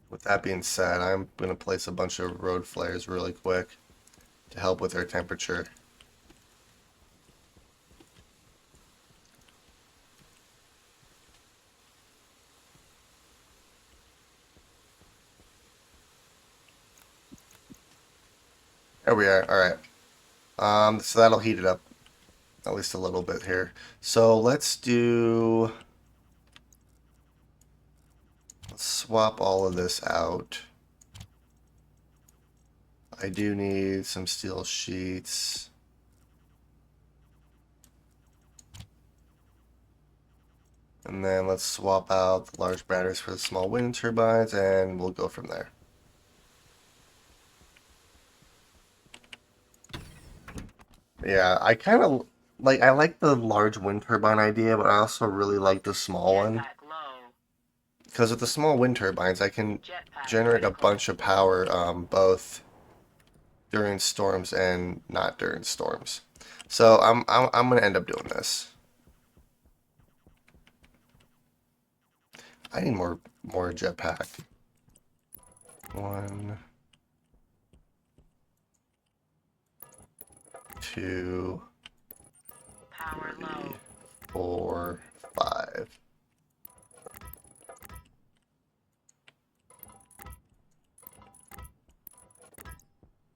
With that being said, I'm going to place a bunch of road flares really quick to help with our temperature. There we are. All right. So that'll heat it up at least a little bit here. So let's swap all of this out. I do need some steel sheets. And then let's swap out the large batteries for the small wind turbines, and we'll go from there. Yeah, I kind of I like the large wind turbine idea, but I also really like the small one.
Jetpack low.
Because with the small wind turbines, I can
Jetpack
generate a
critical.
bunch of power both during storms and not during storms. So I'm gonna end up doing this. I need more jetpack. 1, 2,
Power
3,
low.
4, 5.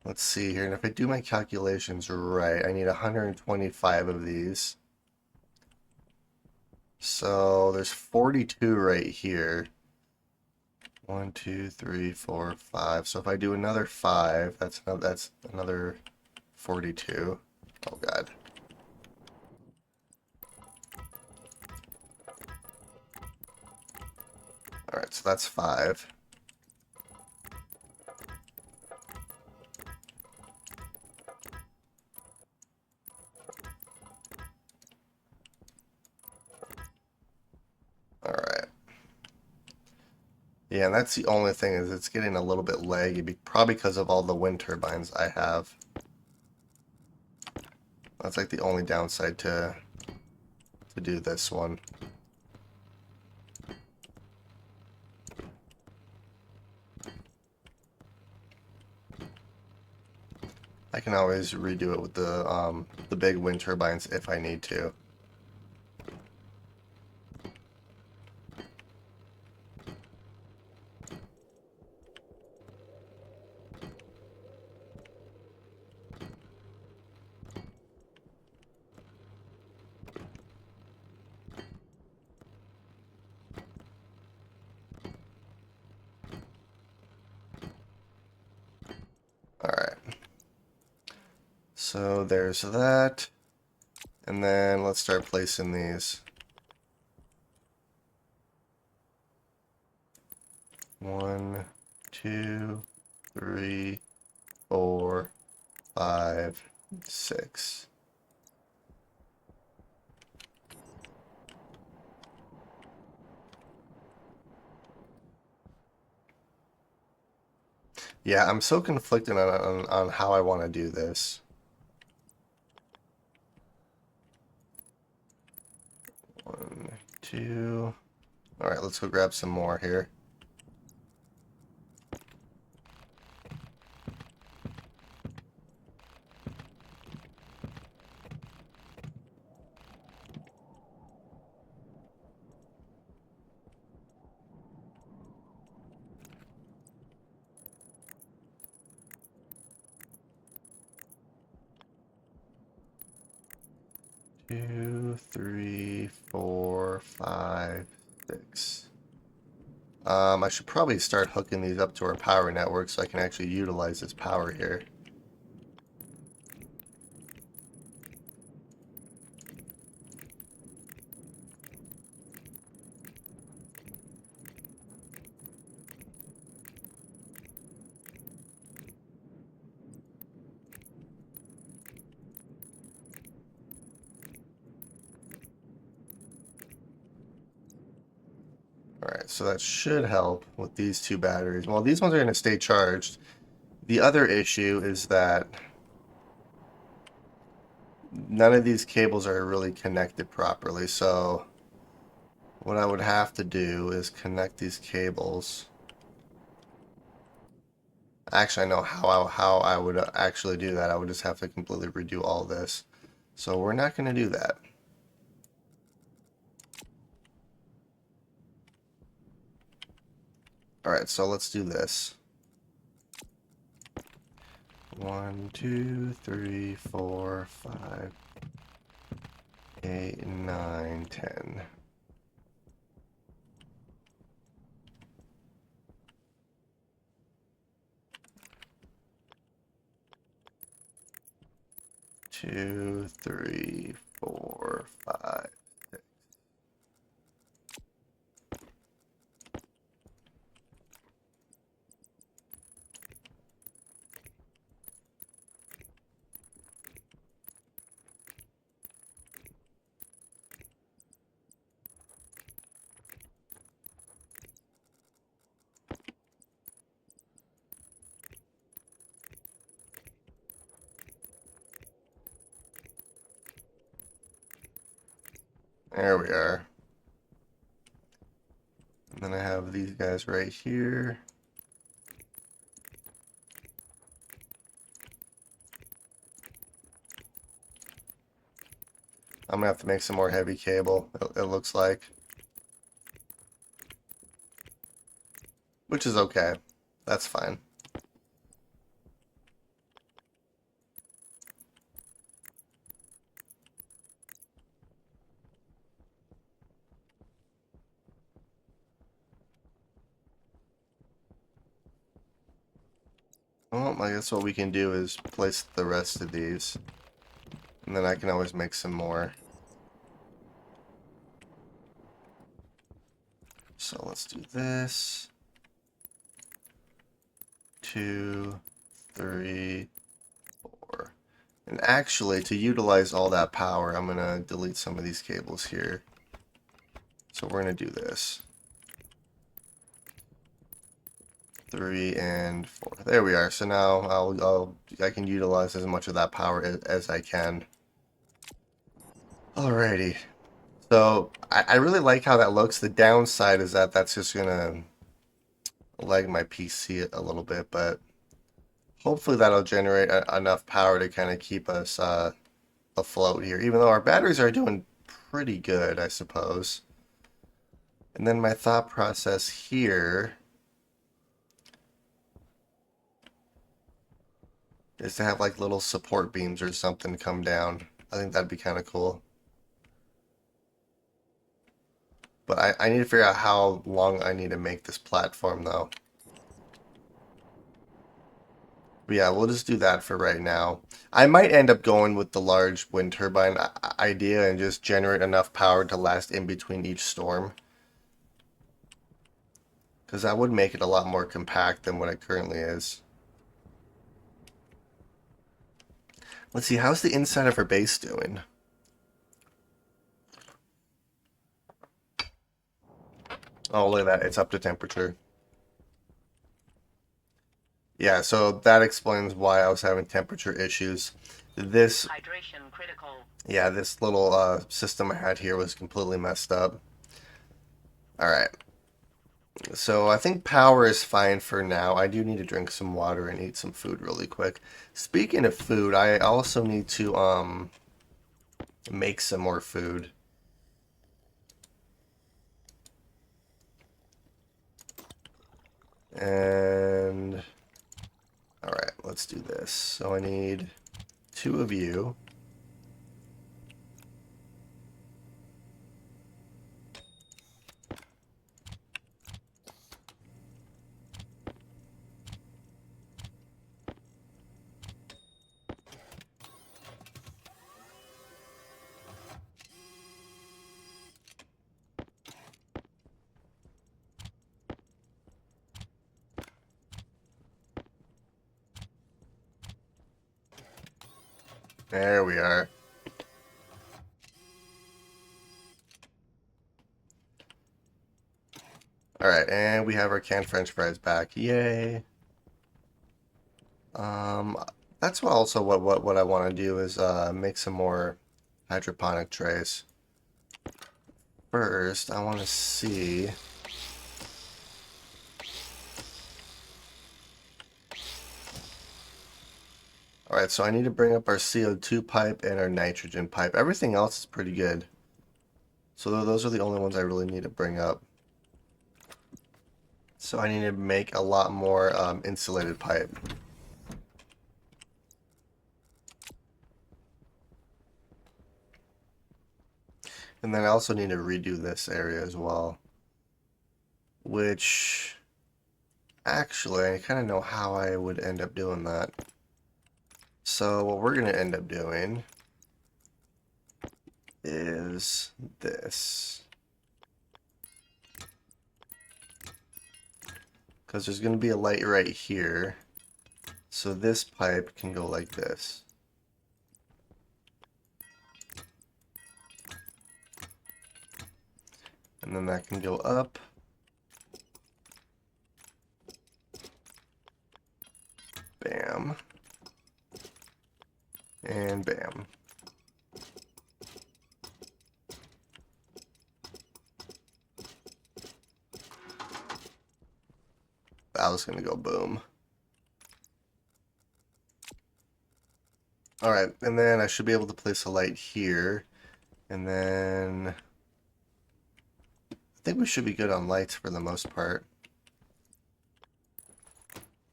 Let's see here, and if I do my calculations right, I need 125 of these. So there's 42 right here. 1, 2, 3, 4, 5. So if I do another 5, that's another 42. Oh God. All right, so that's 5. Yeah, and that's the only thing is it's getting a little bit laggy, probably because of all the wind turbines I have. That's like the only downside to do this one. I can always redo it with the big wind turbines if I need to. Alright. So there's that. And then let's start placing these. 1, 2, 3, 4, 5, 6. Yeah, I'm so conflicted on how I want to do this. 1, 2. Alright, let's go grab some more here. 2, 3, 4, 5, 6. I should probably start hooking these up to our power network so I can actually utilize this power here. Alright, so that should help with these two batteries. Well, these ones are going to stay charged. The other issue is that none of these cables are really connected properly, so what I would have to do is connect these cables. Actually, I know how I would actually do that. I would just have to completely redo all this. So we're not going to do that. Alright, so let's do this. 1, 2, 3, 4, 5, 8, 9, 10. Two, three, 4, 5, 6. There we are. And then I have these guys right here. I'm gonna have to make some more heavy cable, it looks like. Which is okay. That's fine. Well, I guess what we can do is place the rest of these. And then I can always make some more. So let's do this. 2, 3, 4. And actually, to utilize all that power, I'm gonna delete some of these cables here. So we're gonna do this. 3 and 4. There we are. So now I can utilize as much of that power as I can. Alrighty. So I really like how that looks. The downside is that that's just gonna lag my PC a little bit, but hopefully that'll generate enough power to kind of keep us afloat here, even though our batteries are doing pretty good, I suppose. And then my thought process here is to have like little support beams or something come down. I think that'd be kind of cool. But I need to figure out how long I need to make this platform though. But yeah, we'll just do that for right now. I might end up going with the large wind turbine idea and just generate enough power to last in between each storm. Because that would make it a lot more compact than what it currently is. Let's see, how's the inside of her base doing? Oh, look at that. It's up to temperature. Yeah, so that explains why I was having temperature issues. This,
Hydration critical.
yeah, this little system I had here was completely messed up. Alright, so I think power is fine for now. I do need to drink some water and eat some food really quick. Speaking of food, I also need to make some more food. And alright, let's do this. So I need 2 of you. There we are. Alright, and we have our canned french fries back. Yay. Um, that's also what I want to do is make some more hydroponic trays. First, I want to see. Alright, so I need to bring up our CO2 pipe and our nitrogen pipe. Everything else is pretty good. So those are the only ones I really need to bring up. So I need to make a lot more insulated pipe. And then I also need to redo this area as well. Which, actually, I kind of know how I would end up doing that. So what we're going to end up doing is this. Because there's going to be a light right here. So this pipe can go like this. And then that can go up. Bam. And bam. That was going to go boom. Alright, and then I should be able to place a light here. And then I think we should be good on lights for the most part.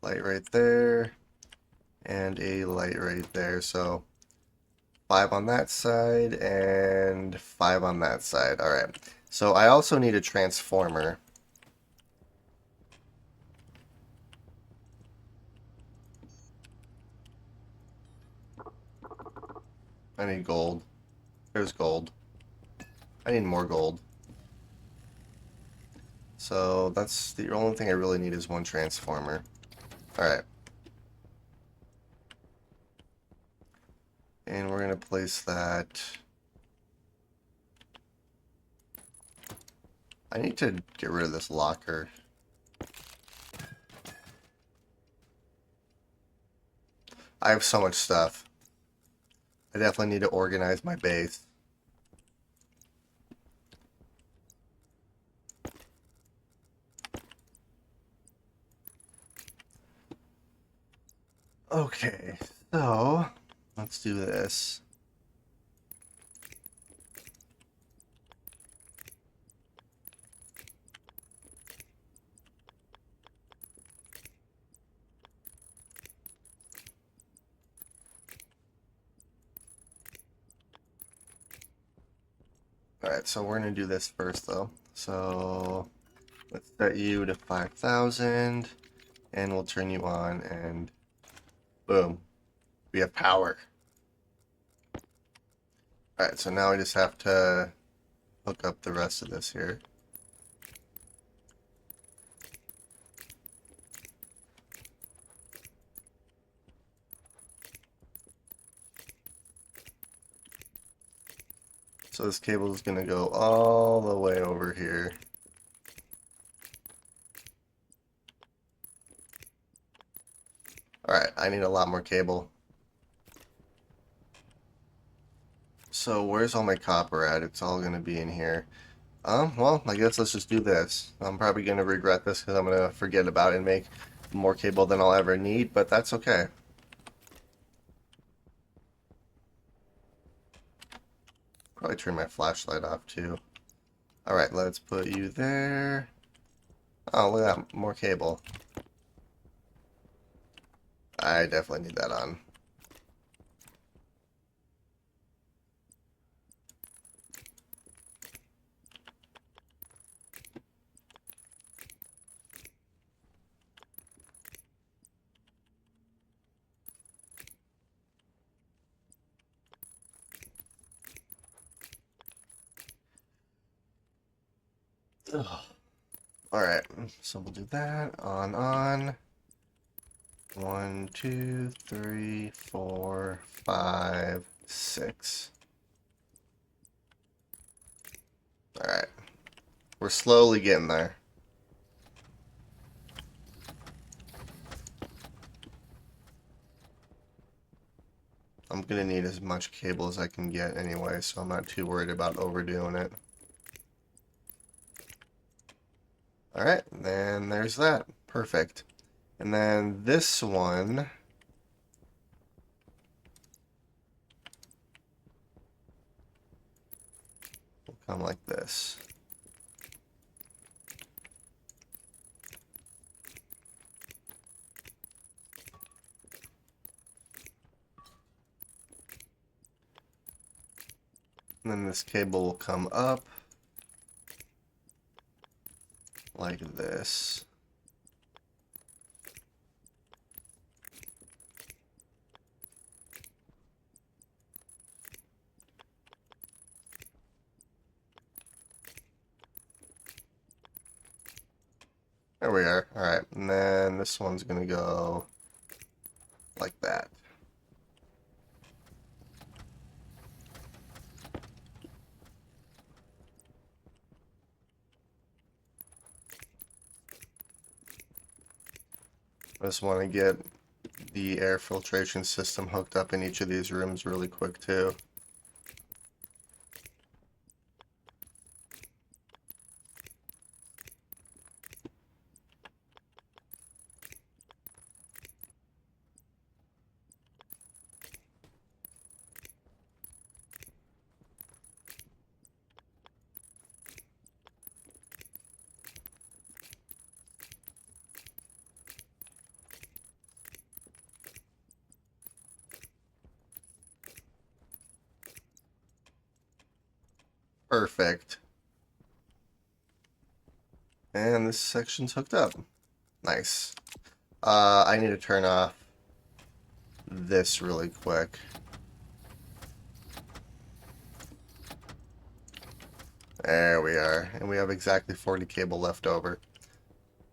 Light right there. And a light right there. So 5 on that side and 5 on that side. Alright. So I also need a transformer. I need gold. There's gold. I need more gold. So that's the only thing I really need is one transformer. Alright. And we're going to place that. I need to get rid of this locker. I have so much stuff. I definitely need to organize my base. Okay, so let's do this. Alright, so we're going to do this first though. So let's set you to 5,000 and we'll turn you on and boom, we have power. Alright, so now we just have to hook up the rest of this here. So this cable is going to go all the way over here. Alright, I need a lot more cable. So where's all my copper at? It's all going to be in here. Well, I guess let's just do this. I'm probably going to regret this because I'm going to forget about it and make more cable than I'll ever need, but that's okay. Probably turn my flashlight off too. Alright, let's put you there. Oh, look at that, more cable. I definitely need that on. Alright, so we'll do that. On. 1, 2, 3, 4, 5, 6. Alright. We're slowly getting there. I'm gonna need as much cable as I can get anyway, so I'm not too worried about overdoing it. Alright, then there's that. Perfect. And then this one will come like this. And then this cable will come up like this. There we are. Alright, and then this one's gonna go like that. I just want to get the air filtration system hooked up in each of these rooms really quick too. Perfect. And this section's hooked up. Nice. I need to turn off this really quick. There we are. And we have exactly 40 cable left over.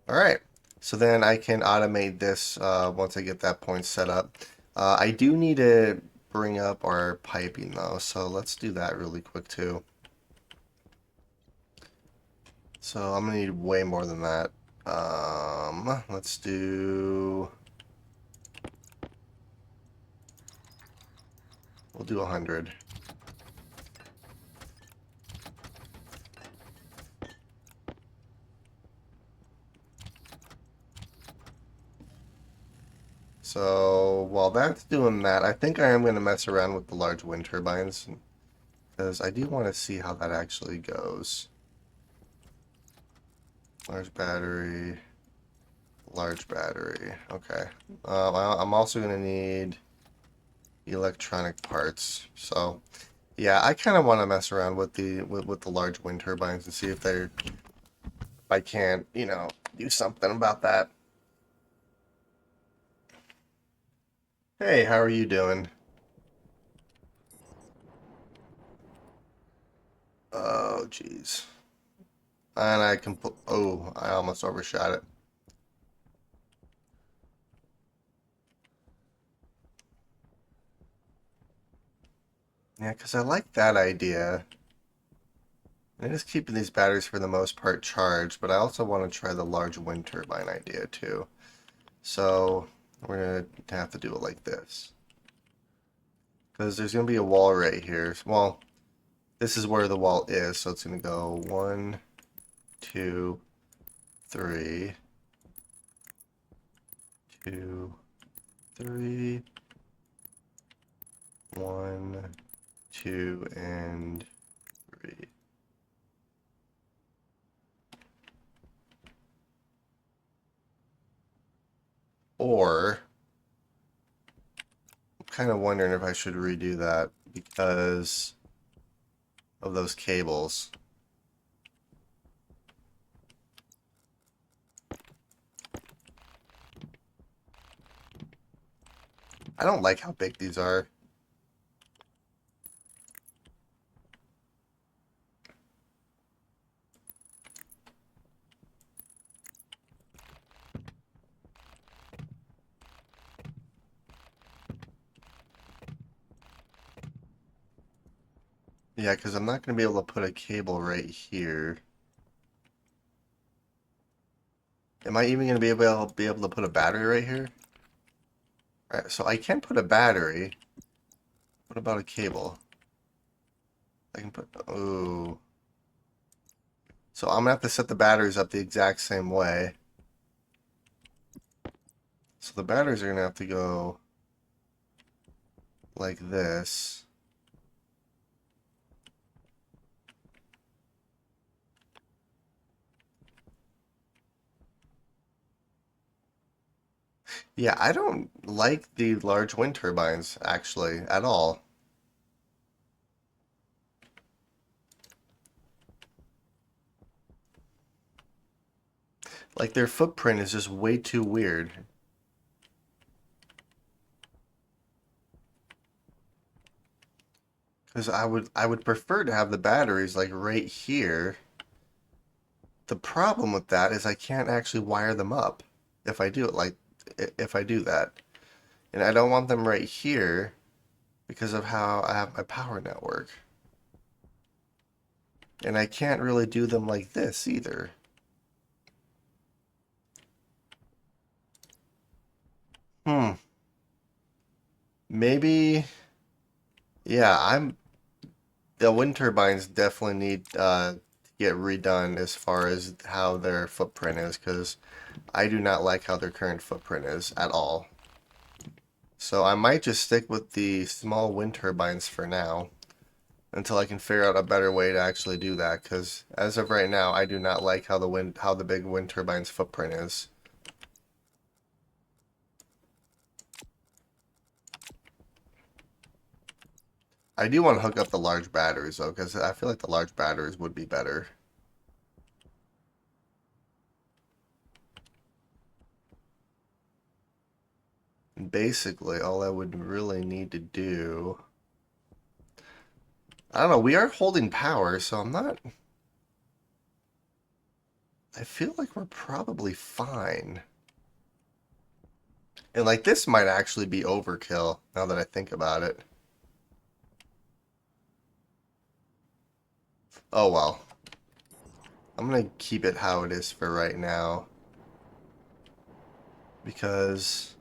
Alright. So then I can automate this once I get that point set up. I do need to bring up our piping though, so let's do that really quick too. So I'm gonna need way more than that. Let's do We'll do 100. So while that's doing that, I think I am going to mess around with the large wind turbines because I do want to see how that actually goes. Large battery, large battery. Okay. I'm also going to need electronic parts. So yeah, I kind of want to mess around with the large wind turbines and see if I can't, do something about that. Hey, how are you doing? Oh, jeez. And I can put. Oh, I almost overshot it. Yeah, because I like that idea. It is keeping these batteries for the most part charged, but I also want to try the large wind turbine idea too. So we're going to have to do it like this. Because there's going to be a wall right here. Well, this is where the wall is, so it's going to go 1, 2, 3, 2, 3, 1, 2, and 3. Or, I'm kind of wondering if I should redo that because of those cables. I don't like how big these are. Yeah, because I'm not going to be able to put a cable right here. Am I even going to be able to put a battery right here? All right, so I can put a battery. What about a cable? I can put. Oh. So I'm going to have to set the batteries up the exact same way. So the batteries are going to have to go like this. Yeah, I don't like the large wind turbines actually at all. Like their footprint is just way too weird. Because I would prefer to have the batteries like right here. The problem with that is I can't actually wire them up if I do it like if I do that. And I don't want them right here because of how I have my power network. And I can't really do them like this either. Hmm. Maybe, yeah, the wind turbines definitely need to get redone as far as how their footprint is because I do not like how their current footprint is at all. So I might just stick with the small wind turbines for now until I can figure out a better way to actually do that because as of right now I do not like how the big wind turbines footprint is. I do want to hook up the large batteries though because I feel like the large batteries would be better. And basically all I would really need to do, I don't know, we are holding power so I'm not, I feel like we're probably fine. And like this might actually be overkill now that I think about it. Oh well. I'm gonna keep it how it is for right now because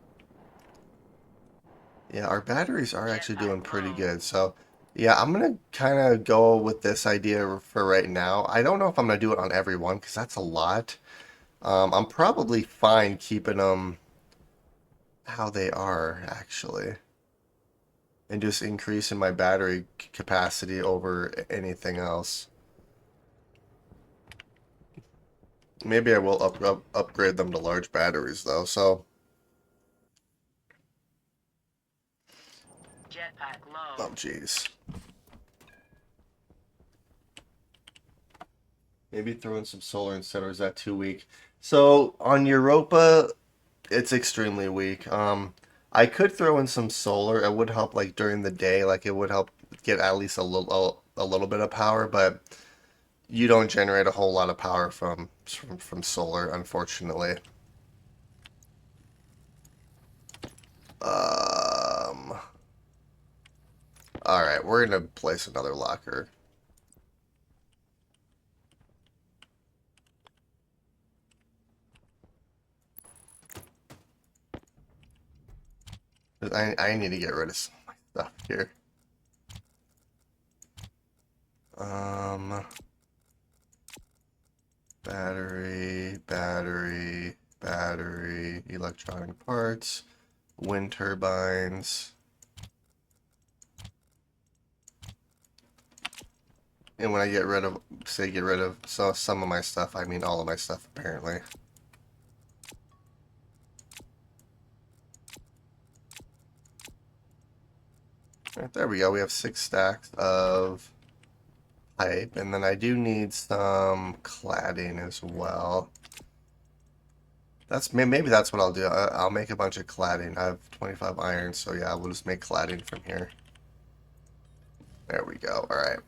Yeah, our batteries are actually
Jetpack
doing pretty
low.
good. So, yeah, I'm gonna kind of go with this idea for right now. I don't know if I'm gonna do it on every one because that's a lot. I'm probably fine keeping them how they are actually, and just increasing my battery capacity over anything else. Maybe I will upgrade them to large batteries though. So,
Jetpack
oh
low.
geez, maybe throw in some solar instead, or is that too weak? So on Europa, it's extremely weak. I could throw in some solar. It would help like during the day, like it would help get at least a little bit of power, but you don't generate a whole lot of power from solar, unfortunately. Um, all right, we're gonna place another locker. I need to get rid of some of my stuff here. Um, battery, electronic parts, wind turbines. And when I get rid of some of my stuff, I mean all of my stuff apparently. Right, there we go. We have 6 stacks of pipe, and then I do need some cladding as well. Maybe that's what I'll do. I'll make a bunch of cladding. I have 25 iron, so yeah, we'll just make cladding from here. There we go. All right,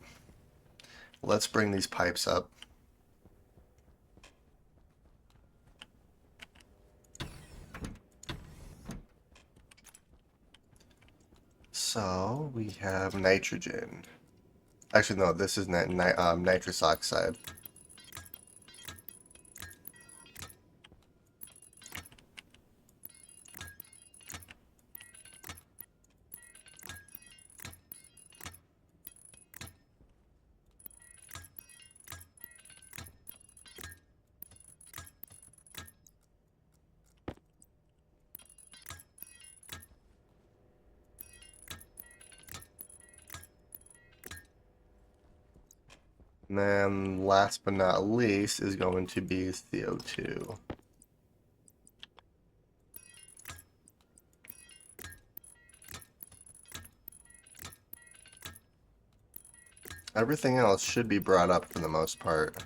let's bring these pipes up. So we have nitrogen. Actually, no, this is nitrous oxide. And then last but not least is going to be CO2. Everything else should be brought up for the most part.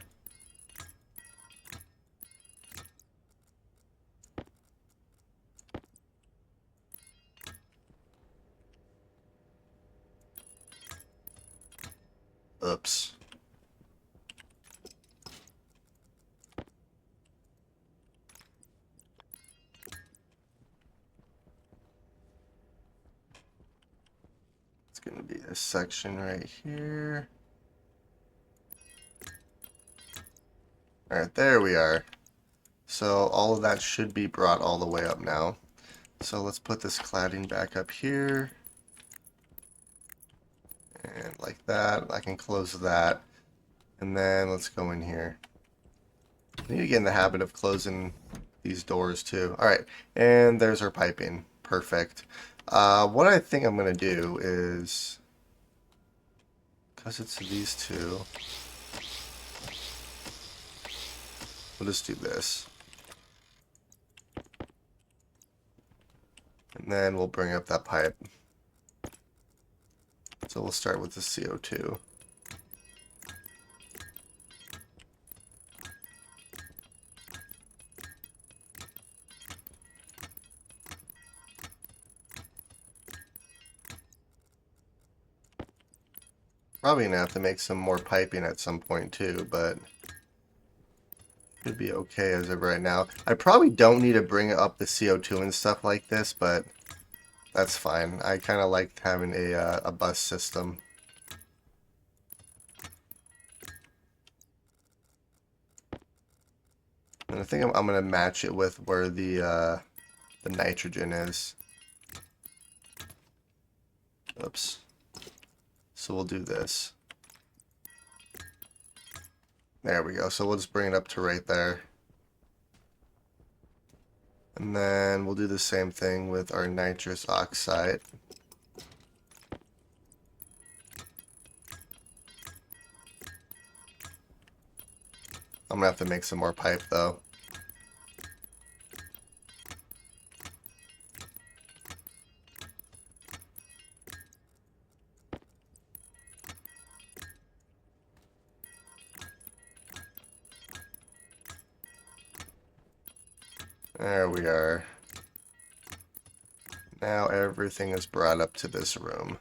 Oops. It's going to be this section right here. Alright, there we are. So all of that should be brought all the way up now. So let's put this cladding back up here. And like that. I can close that. And then let's go in here. I need to get in the habit of closing these doors too. Alright, and there's our piping. Perfect. What I think I'm going to do is, because it's these two, we'll just do this. And then we'll bring up that pipe. So we'll start with the CO2. Probably gonna have to make some more piping at some point too, but should be okay as of right now. I probably don't need to bring up the CO2 and stuff like this, but that's fine. I kind of like having a bus system. And I think I'm gonna match it with where the nitrogen is. Oops. So we'll do this. There we go. So we'll just bring it up to right there. And then we'll do the same thing with our nitrous oxide. I'm gonna have to make some more pipe though. There we are. Now everything is brought up to this room.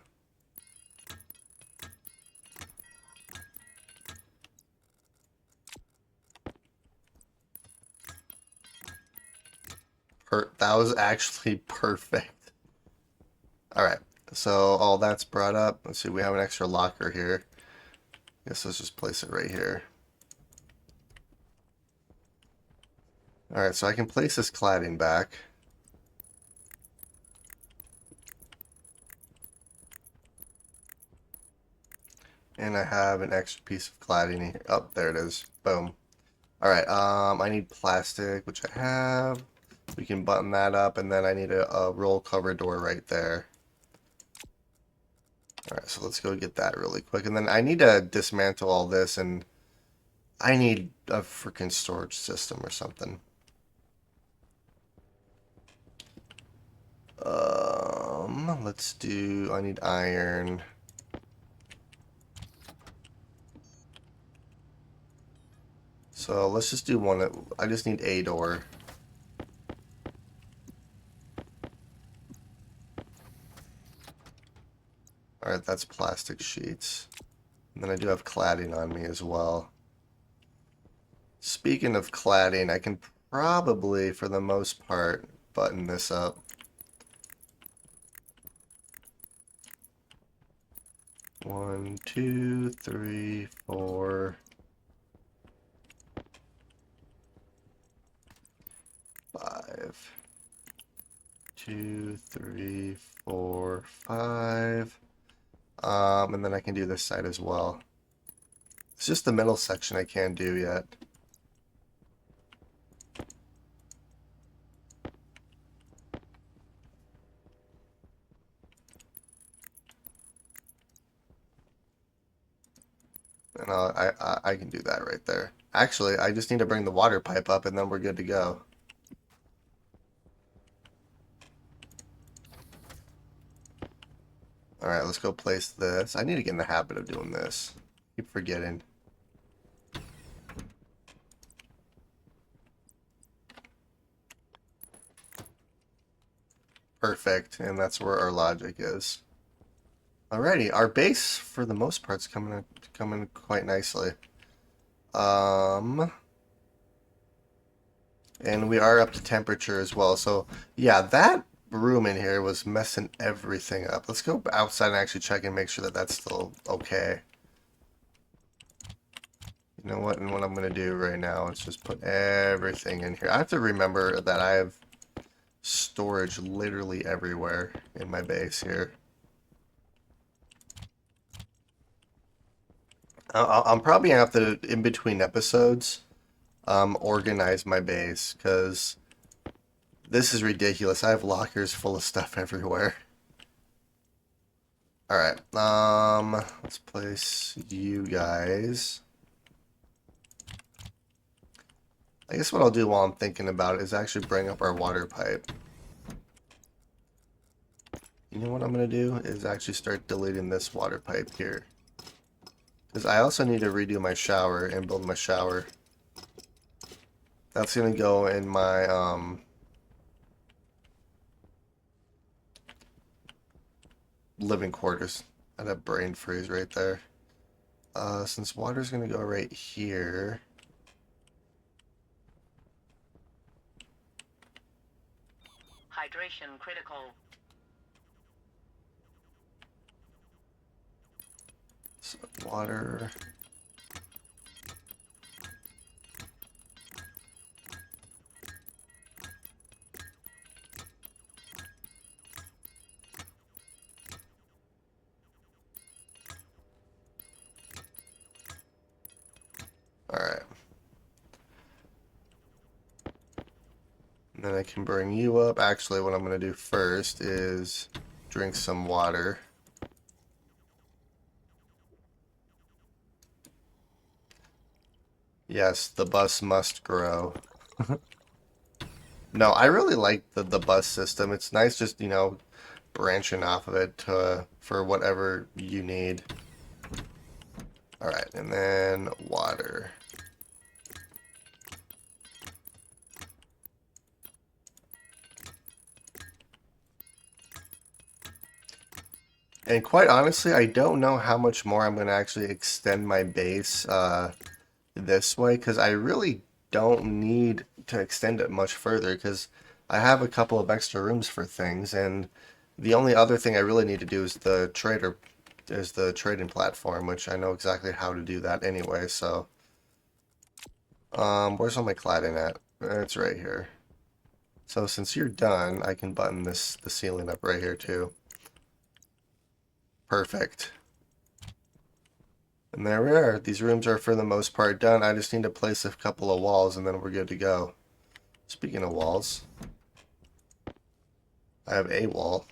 That was actually perfect. Alright, so all that's brought up. Let's see, we have an extra locker here. Guess let's just place it right here. Alright, so I can place this cladding back. And I have an extra piece of cladding here. Oh, there it is. Boom. Alright, I need plastic, which I have. We can button that up, and then I need a roll cover door right there. Alright, so let's go get that really quick. And then I need to dismantle all this, and I need a freaking storage system or something. Let's do, I need iron. So let's just do one. I just need a door. Alright, that's plastic sheets. And then I do have cladding on me as well. Speaking of cladding, I can probably, for the most part, button this up. One, two, three, four, five. 2, 3, 4, 5. And then I can do this side as well. It's just the middle section I can't do yet. And I can do that right there. Actually, I just need to bring the water pipe up and then we're good to go. Alright, let's go place this. I need to get in the habit of doing this. Keep forgetting. Perfect, and that's where our logic is. Alrighty, our base for the most part's coming quite nicely. And we are up to temperature as well. So yeah, that room in here was messing everything up. Let's go outside and actually check and make sure that that's still okay. You know what? And what I'm going to do right now is just put everything in here. I have to remember that I have storage literally everywhere in my base here. I'm probably going to have to, in between episodes, organize my base, because this is ridiculous. I have lockers full of stuff everywhere. Alright, let's place you guys. I guess what I'll do while I'm thinking about it is actually bring up our water pipe. You know what I'm going to do is actually start deleting this water pipe here. Because I also need to redo my shower and build my shower. That's going to go in my, living quarters. I had a brain freeze right there. Since water's going to go right here.
Hydration critical.
So water. And then I can bring you up. Actually, what I'm going to do first is drink some water. Yes, the bus must grow. No, I really like the bus system. It's nice just, branching off of it for whatever you need. Alright, and then water. And quite honestly, I don't know how much more I'm going to actually extend my base this way, because I really don't need to extend it much further, because I have a couple of extra rooms for things, and the only other thing I really need to do is the trading platform, which I know exactly how to do that anyway. So where's all my cladding at? It's right here. So since you're done, I can button the ceiling up right here too. Perfect. And there we are. These rooms are for the most part done. I just need to place a couple of walls and then we're good to go. Speaking of walls, I have a wall.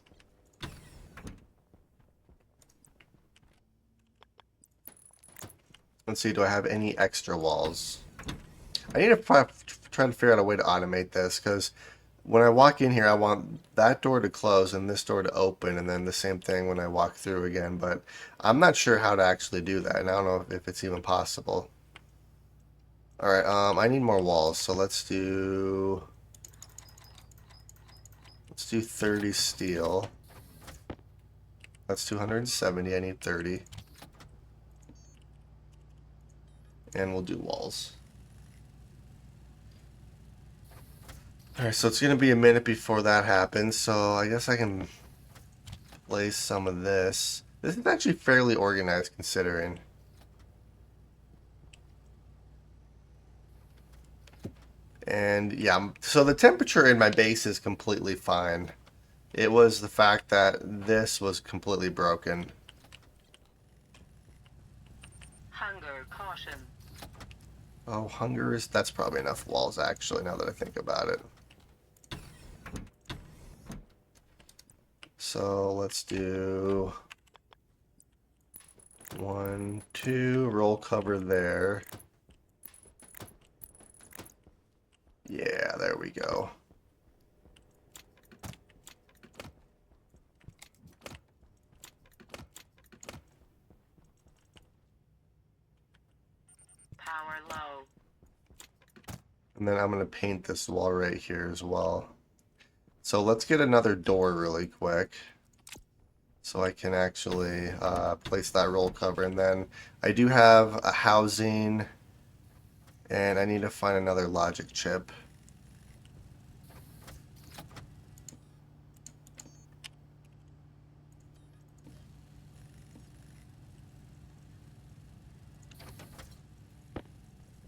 Let's see, do I have any extra walls? I need to try to figure out a way to automate this, because when I walk in here, I want that door to close and this door to open, and then the same thing when I walk through again. But I'm not sure how to actually do that, and I don't know if it's even possible. All right, I need more walls, so let's do 30 steel. That's 270. I need 30, and we'll do walls. All right, so it's gonna be a minute before that happens, so I guess I can place some of this. This is actually fairly organized considering. And yeah, so the temperature in my base is completely fine. It was the fact that this was completely broken.
Hunger caution.
Oh, hunger is... That's probably enough walls, actually, now that I think about it. So let's do 1, 2, roll cover there. Yeah, there we go.
Power low.
And then I'm going to paint this wall right here as well. So let's get another door really quick, so I can actually place that roll cover. And then I do have a housing, and I need to find another logic chip.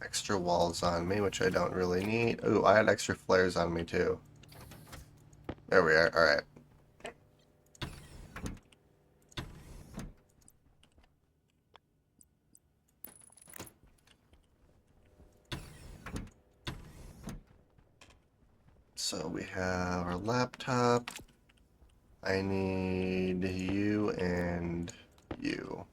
Extra walls on me, which I don't really need. Ooh, I had extra flares on me too. There we are. Alright. So we have our laptop. I need you and you.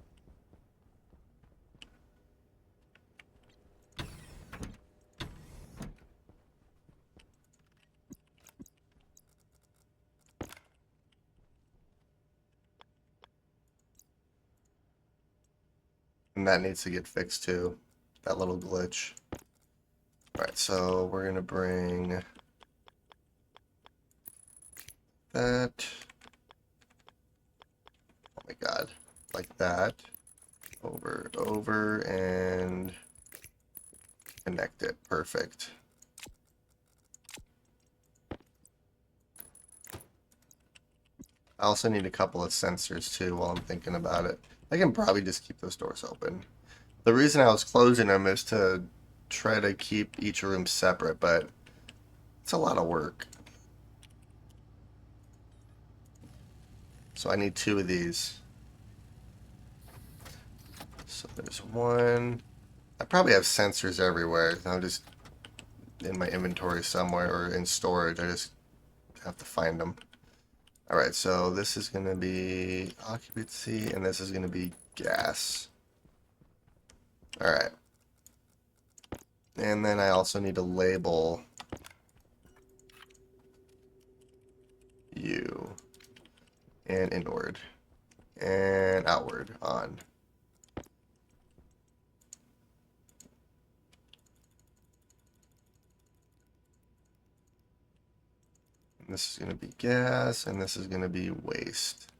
And that needs to get fixed too. That little glitch. Alright, so we're gonna bring that. Oh my god. Like that. Over, and connect it. Perfect. I also need a couple of sensors too while I'm thinking about it. I can probably just keep those doors open. The reason I was closing them is to try to keep each room separate, but it's a lot of work. So I need 2 of these. So there's one. I probably have sensors everywhere. I'll just in my inventory somewhere or in storage. I just have to find them. All right, so this is going to be occupancy, and this is going to be gas. All right. And then I also need to label you and inward and outward on. And this is going to be gas, and this is going to be waste.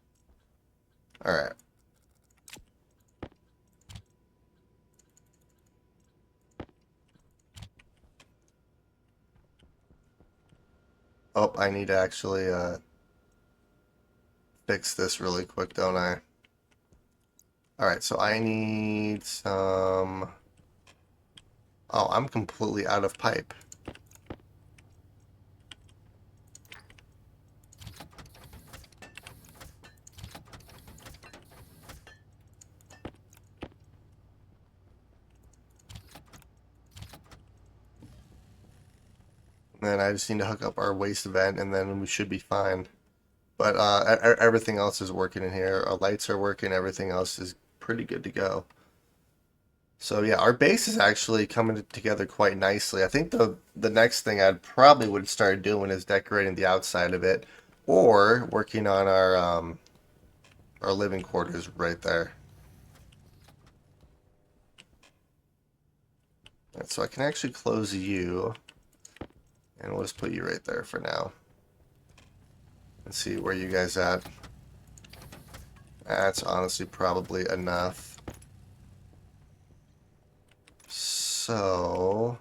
All right. Oh, I need to actually fix this really quick, don't I? All right, so I need some... Oh, I'm completely out of pipe. Then I just need to hook up our waste vent, and then we should be fine. But everything else is working in here. Our lights are working. Everything else is pretty good to go. So yeah, our base is actually coming together quite nicely. I think the next thing I'd probably would start doing is decorating the outside of it, or working on our living quarters right there. And so I can actually close you, and we'll just put you right there for now. Let's see where you guys at. That's honestly probably enough. So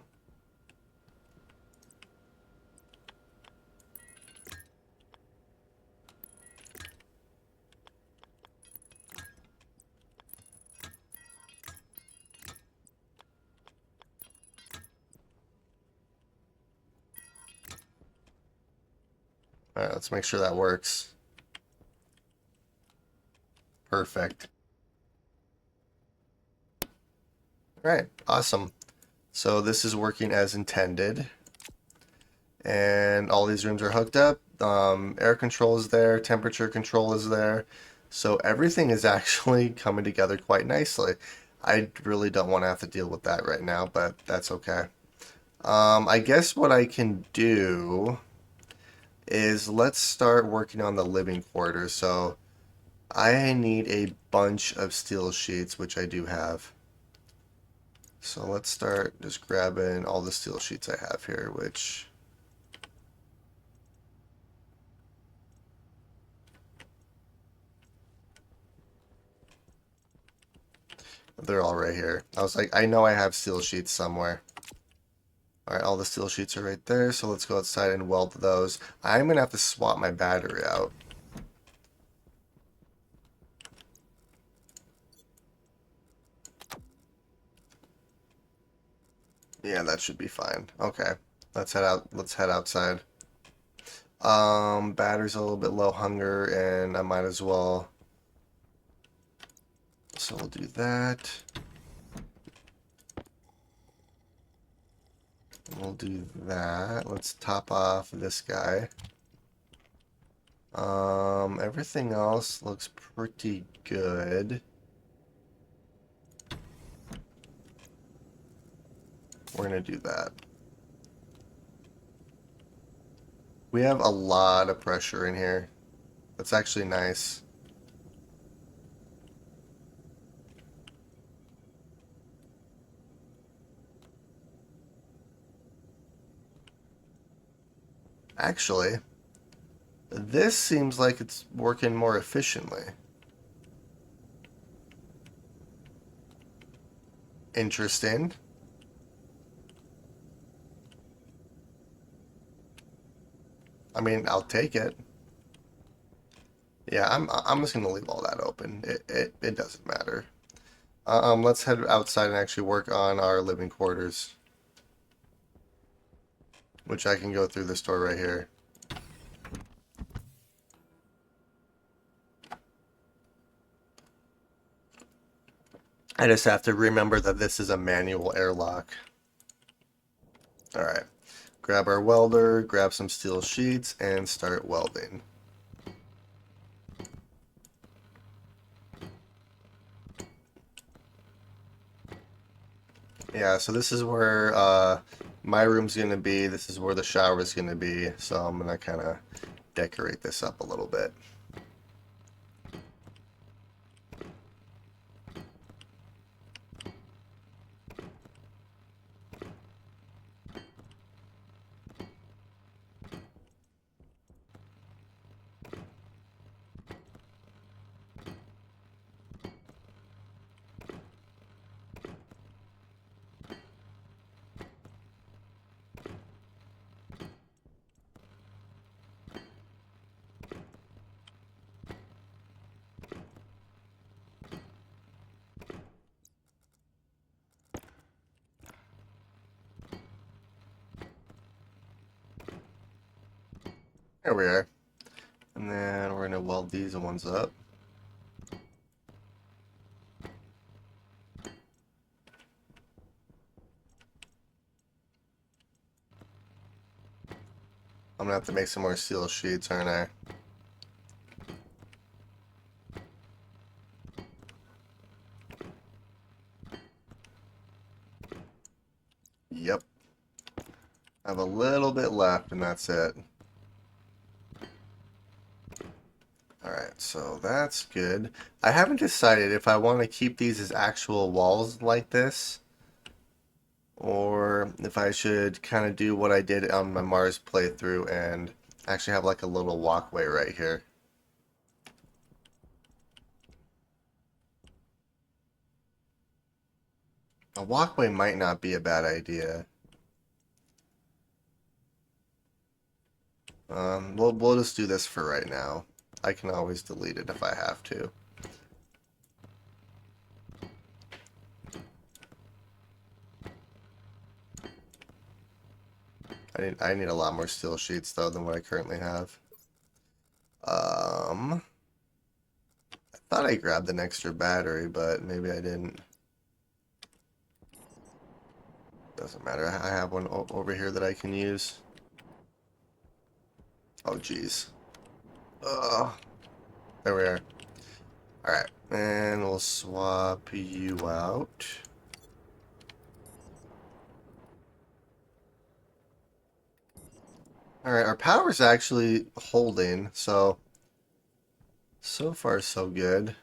all right, let's make sure that works. Perfect. All right, awesome. So this is working as intended. And all these rooms are hooked up. Air control is there, temperature control is there. So everything is actually coming together quite nicely. I really don't want to have to deal with that right now, but that's okay. I guess what I can do is let's start working on the living quarters. So I need a bunch of steel sheets, which I do have. So let's start just grabbing all the steel sheets I have here, which they're all right here. I was like, I know I have steel sheets somewhere. All right, all the steel sheets are right there, so let's go outside and weld those. I'm gonna have to swap my battery out. Yeah, that should be fine. Okay, let's head out. Let's head outside. Battery's a little bit low hunger, and I might as well. So we'll do that. We'll do that. Let's top off this guy. Everything else looks pretty good. We're gonna do that. We have a lot of pressure in here. That's actually nice. Actually, this seems like it's working more efficiently. Interesting. I mean, I'll take it. Yeah, I'm just gonna leave all that open. It doesn't matter. Let's head outside and actually work on our living quarters, which I can go through this door right here. I just have to remember that this is a manual airlock. All right. grab our welder, grab some steel sheets, and start welding. Yeah, so this is where my room's going to be. This is where the shower is going to be. So I'm going to kind of decorate this up a little bit. There we are. And then we're going to weld these ones up. I'm going to have to make some more steel sheets, aren't I? Yep. I have a little bit left and that's it. Alright, so that's good. I haven't decided if I want to keep these as actual walls like this, or if I should kind of do what I did on my Mars playthrough and actually have like a little walkway right here. A walkway might not be a bad idea. We'll just do this for right now. I can always delete it if I have to. I need a lot more steel sheets though than what I currently have. I thought I grabbed an extra battery, but maybe I didn't. Doesn't matter. I have one over here that I can use. Oh, geez. Ugh. There we are. Alright, and we'll swap you out. Alright, our power's actually holding, so far so good.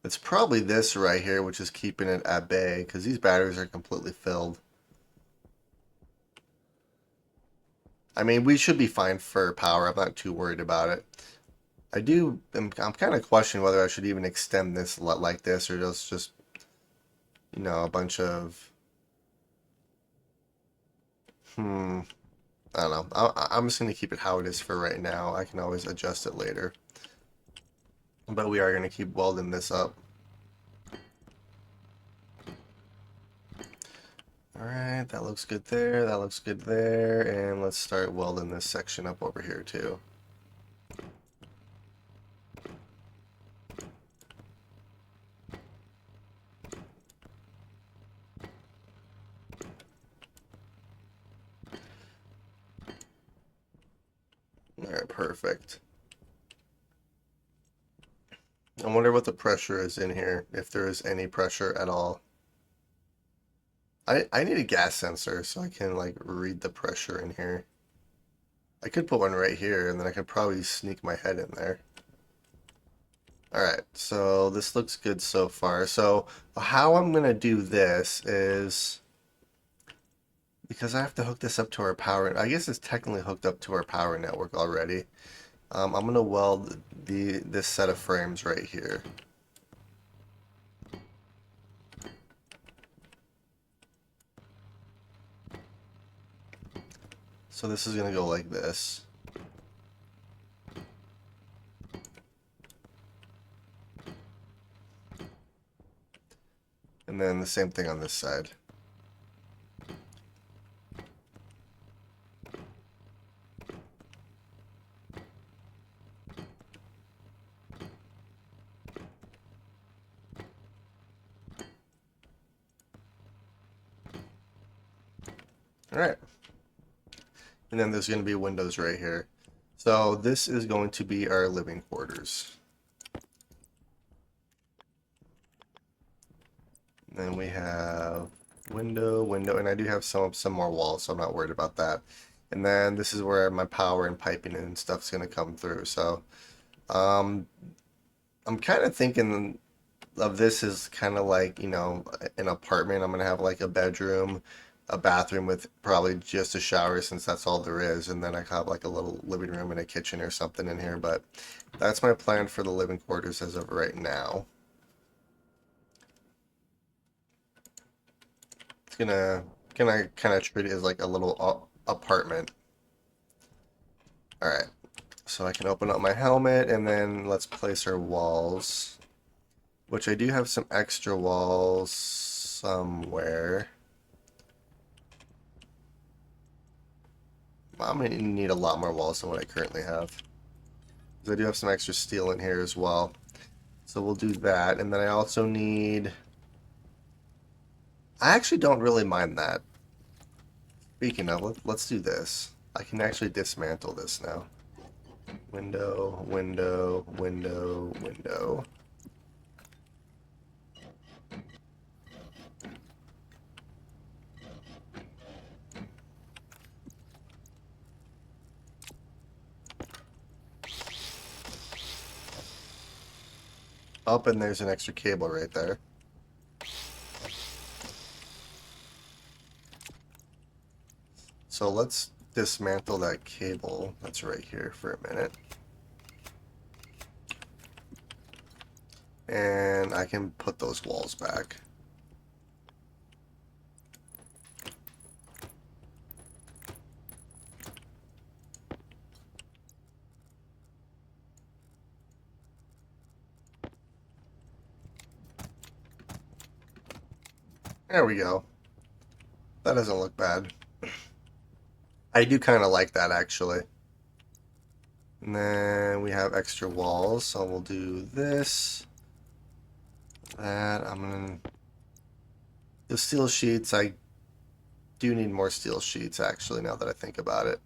It's probably this right here which is keeping it at bay, because these batteries are completely filled. I mean, we should be fine for power. I'm not too worried about it. I'm kind of questioning whether I should even extend this like this, or just a bunch of, I don't know. I'm just going to keep it how it is for right now. I can always adjust it later. But we are going to keep welding this up. Alright, that looks good there. That looks good there. And let's start welding this section up over here too. Alright, perfect. I wonder what the pressure is in here, if there is any pressure at all. I need a gas sensor so I can like read the pressure in here. I could put one right here and then I could probably sneak my head in there. Alright, so this looks good so far. So how I'm going to do this is, because I have to hook this up to our power, I guess it's technically hooked up to our power network already. I'm going to weld this set of frames right here. So this is going to go like this. And then the same thing on this side. Alright. And then there's going to be windows right here. So this is going to be our living quarters. And then we have window, window, and I do have some more walls, so I'm not worried about that. And then this is where my power and piping and stuff's going to come through. So um, I'm kind of thinking of this as kind of like, you know, an apartment. I'm going to have like a bedroom, a bathroom with probably just a shower since that's all there is. And then I have like a little living room and a kitchen or something in here. But that's my plan for the living quarters as of right now. It's gonna kind of treat it as like a little apartment. All right. So I can open up my helmet and then let's place our walls, which I do have some extra walls somewhere. I'm going to need a lot more walls than what I currently have. Because I do have some extra steel in here as well. So we'll do that. And then I also need... I actually don't really mind that. Speaking of, let's do this. I can actually dismantle this now. Window, window, window, window. Up, and there's an extra cable right there. So let's dismantle that cable that's right here for a minute. And I can put those walls back. There we go. That doesn't look bad. I do kind of like that actually. And then we have extra walls, so we'll do this. That, I'm gonna... The steel sheets, I do need more steel sheets actually now that I think about it.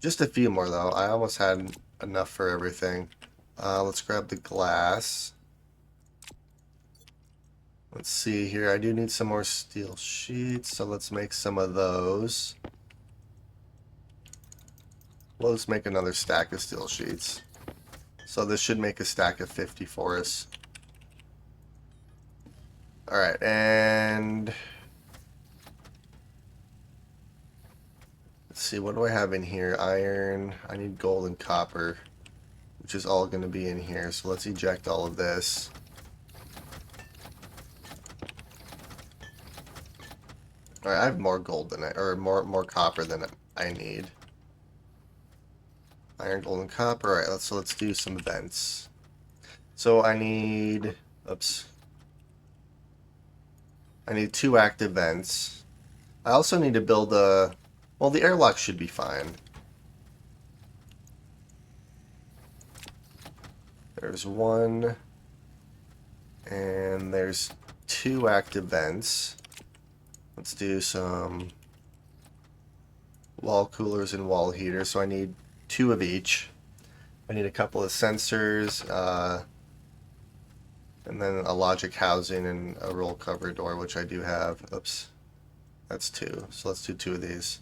Just a few more though. I almost had enough for everything. Let's grab the glass. Let's see here. I do need some more steel sheets, so let's make some of those. Well, let's make another stack of steel sheets. So this should make a stack of 50 for us. Alright, and... Let's see, what do I have in here? Iron. I need gold and copper, which is all going to be in here. So let's eject all of this. Alright, I have more gold than or more copper than I need. Iron, gold, and copper. Alright, so let's do some vents. So I need... Oops. I need 2 active vents. I also need to build a... Well, the airlock should be fine. There's 1. And there's 2 active vents. Let's do some wall coolers and wall heaters. So I need 2 of each. I need a couple of sensors, and then a logic housing and a roll cover door, which I do have. Oops, that's 2. So let's do 2 of these.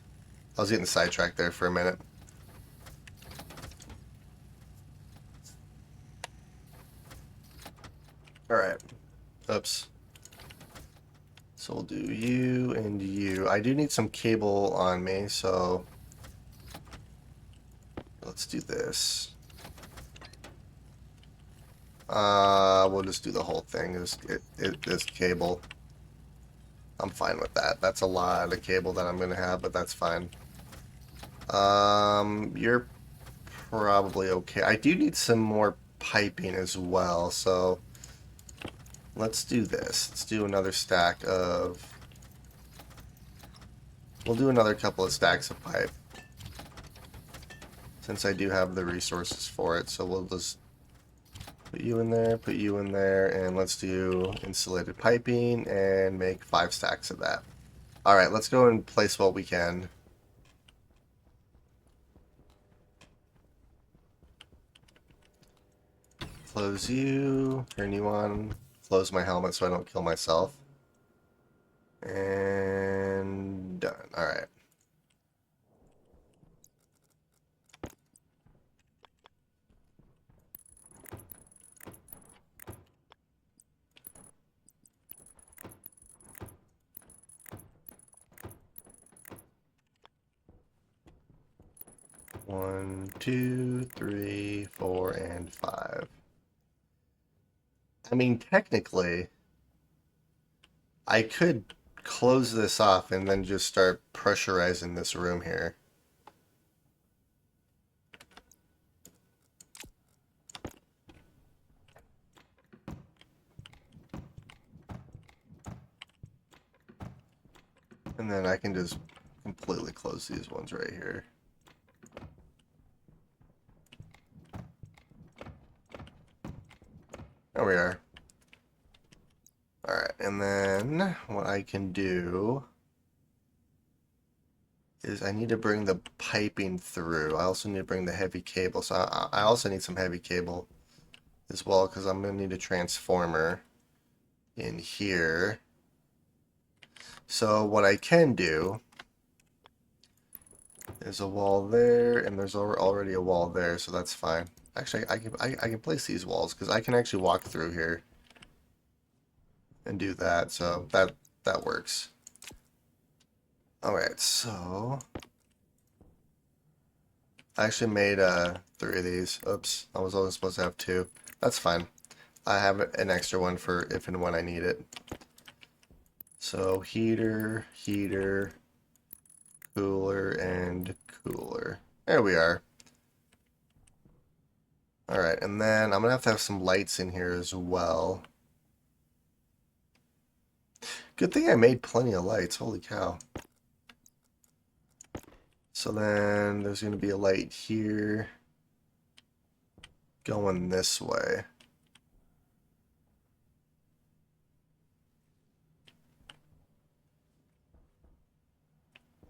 I was getting sidetracked there for a minute. Alright. Oops. So we'll do you and you. I do need some cable on me, so let's do this. We'll just do the whole thing. This cable. I'm fine with that. That's a lot of cable that I'm gonna have, but that's fine. You're probably okay. I do need some more piping as well, so let's do this. Let's do another stack of... We'll do another couple of stacks of pipe, since I do have the resources for it. So we'll just put you in there, and let's do insulated piping and make 5 stacks of that. Alright, let's go and place what we can. Close you, turn you on, close my helmet so I don't kill myself. And done. Alright. One, two, three, four, and five. I mean, technically, I could close this off and then just start pressurizing this room here. And then I can just completely close these ones right here. There we are. Alright, and then what I can do is I need to bring the piping through. I also need to bring the heavy cable. So I also need some heavy cable as well because I'm going to need a transformer in here. So what I can do is a wall there, and there's already a wall there, so that's fine. Actually, I can place these walls because I can actually walk through here and do that, so that works. Alright, so I actually made 3 of these. Oops, I was only supposed to have 2. That's fine. I have an extra one for if and when I need it. So heater, heater, cooler, and cooler. There we are. Alright, and then I'm going to have some lights in here as well. Good thing I made plenty of lights. Holy cow. So then there's going to be a light here going this way.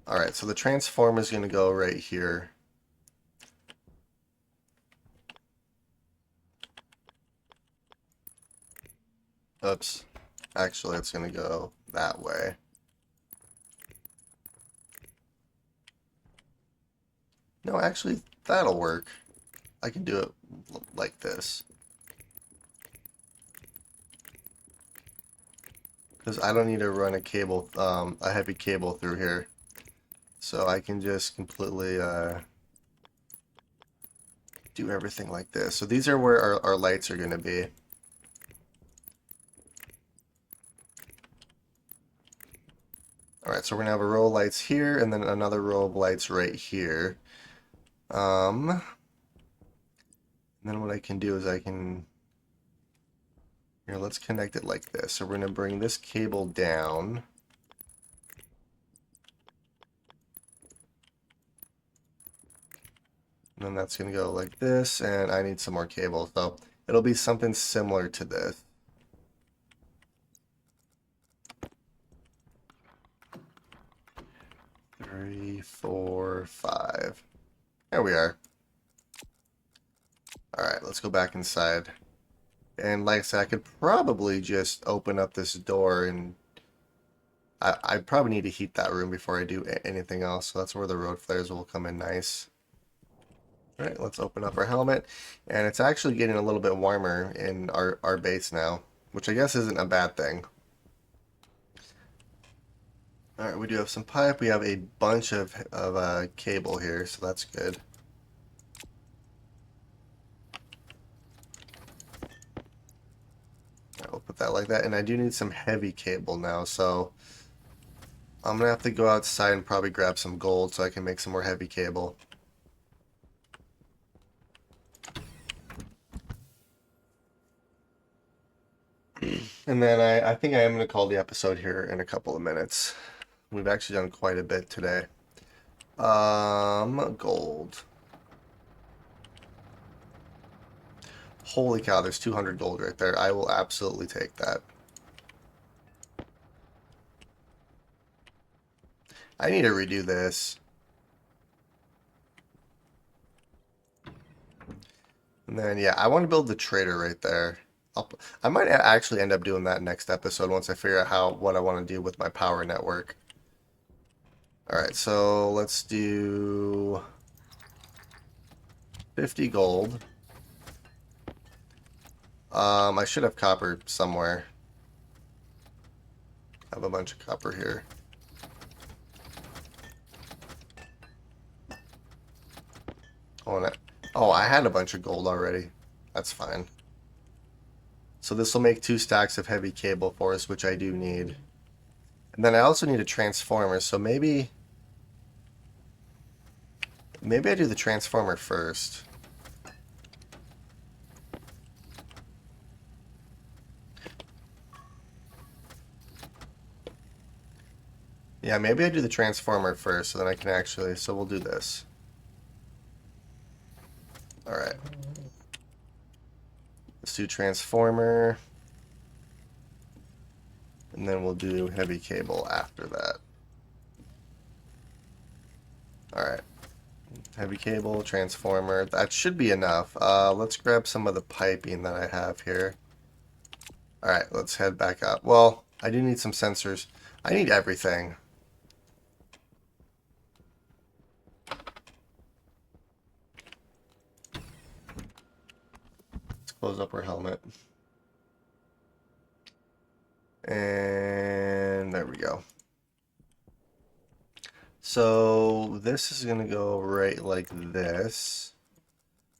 Alright, so the transformer is going to go right here. Oops. Actually, it's going to go that way. No, actually, that'll work. I can do it like this. Because I don't need to run a cable, a heavy cable through here. So I can just completely do everything like this. So these are where our lights are going to be. Alright, so we're going to have a row of lights here and then another row of lights right here. And then what I can do is I can... Here, let's connect it like this. So we're going to bring this cable down. And then that's going to go like this, and I need some more cable. So it'll be something similar to this. Three, four, five. There we are. Alright, let's go back inside. And like I said, I could probably just open up this door and I probably need to heat that room before I do anything else. So that's where the road flares will come in nice. Alright, let's open up our helmet. And it's actually getting a little bit warmer in our base now, which I guess isn't a bad thing. Alright, we do have some pipe. We have a bunch of cable here, so that's good. We'll put that like that. And I do need some heavy cable now, so I'm going to have to go outside and probably grab some gold so I can make some more heavy cable. And then I think I am going to call the episode here in a couple of minutes. We've actually done quite a bit today. Gold. Holy cow, there's 200 gold right there. I will absolutely take that. I need to redo this. And then, yeah, I want to build the trader right there. I might actually end up doing that next episode once I figure out what I want to do with my power network. All right, so let's do 50 gold. I should have copper somewhere. I have a bunch of copper here. Oh, I had a bunch of gold already. That's fine. So this will make 2 stacks of heavy cable for us, which I do need. And then I also need a transformer, so maybe I do the transformer first. Yeah, maybe I do the transformer first, so then I can actually, so we'll do this. Alright. Let's do transformer. And then we'll do heavy cable after that. Alright. Heavy cable, transformer. That should be enough. Let's grab some of the piping that I have here. Alright, let's head back up. Well, I do need some sensors. I need everything. Let's close up our helmet. And there we go. So this is going to go right like this.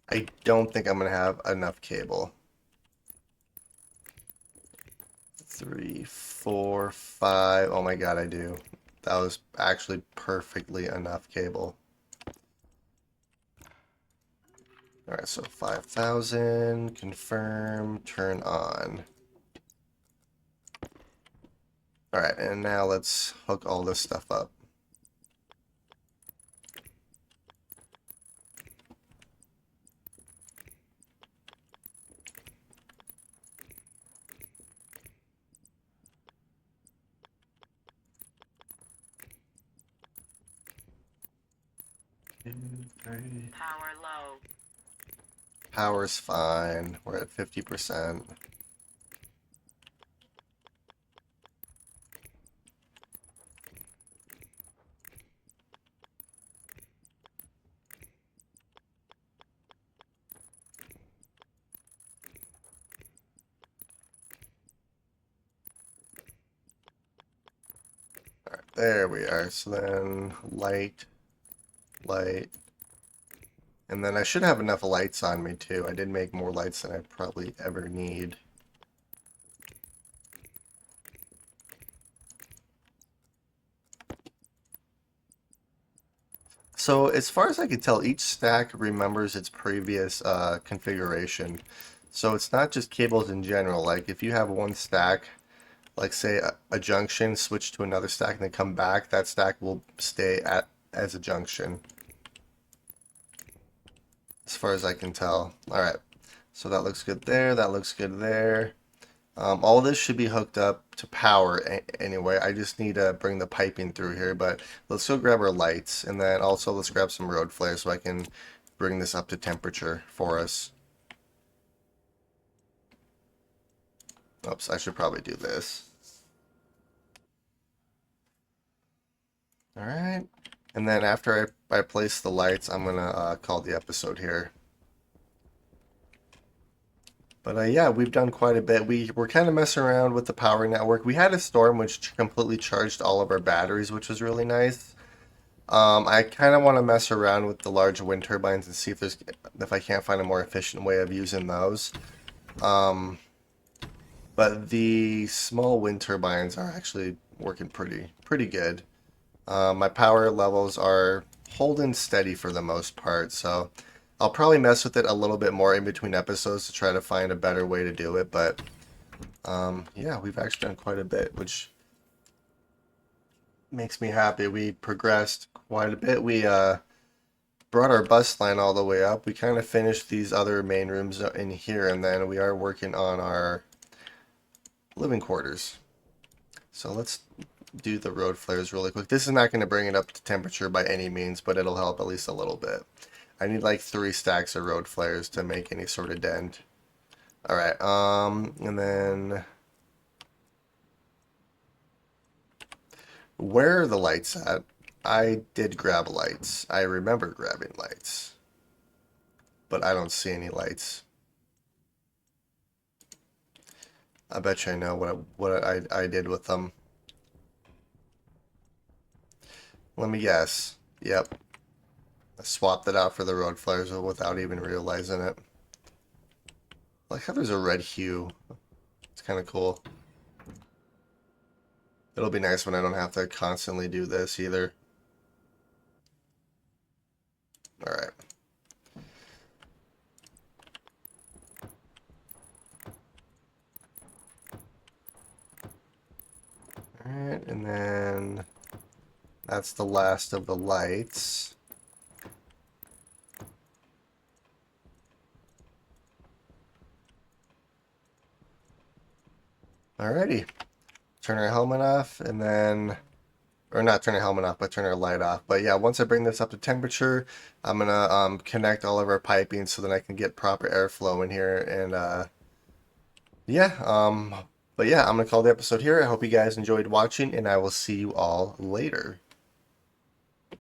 I don't think I'm going to have enough cable. 3, 4, 5. Oh my god, I do. That was actually perfectly enough cable. Alright, so 5,000. Confirm. Turn on. Alright, and now let's hook all this stuff up.
Power low.
Power's fine. We're at 50%. Alright, there we are. So then light, light. And then I should have enough lights on me too. I did make more lights than I probably ever need. So as far as I can tell, each stack remembers its previous configuration. So it's not just cables in general. Like if you have one stack, like say a junction, switch to another stack and then come back, that stack will stay as a junction. As far as I can tell. Alright, so that looks good there, that looks good there. All this should be hooked up to power anyway. I just need to bring the piping through here, but let's go grab our lights, and then also let's grab some road flares so I can bring this up to temperature for us. Oops, I should probably do this. Alright, and then after I place the lights, I'm going to call the episode here. But yeah, we've done quite a bit. We were kind of messing around with the power network. We had a storm which completely charged all of our batteries, which was really nice. I kind of want to mess around with the large wind turbines and see if I can't find a more efficient way of using those. But the small wind turbines are actually working pretty good. My power levels are holding steady for the most part, so I'll probably mess with it a little bit more in between episodes to try to find a better way to do it, but yeah, we've actually done quite a bit, which makes me happy. We progressed quite a bit. We brought our bus line all the way up. We kind of finished these other main rooms in here, and then we are working on our living quarters. So let's do the road flares really quick. This is not going to bring it up to temperature by any means, but it'll help at least a little bit. I need like 3 stacks of road flares to make any sort of dent. Alright, and then where are the lights at? I did grab lights. I remember grabbing lights. But I don't see any lights. I bet you I know what I did with them. Let me guess. Yep. I swapped it out for the road flares without even realizing it. I like how there's a red hue. It's kind of cool. It'll be nice when I don't have to constantly do this either. Alright. Alright, and then that's the last of the lights. Alrighty. Turn our helmet off, and then, or not turn our helmet off, but turn our light off. But yeah, once I bring this up to temperature, I'm gonna connect all of our piping so that I can get proper airflow in here. And yeah, but yeah, I'm gonna call the episode here. I hope you guys enjoyed watching, and I will see you all later.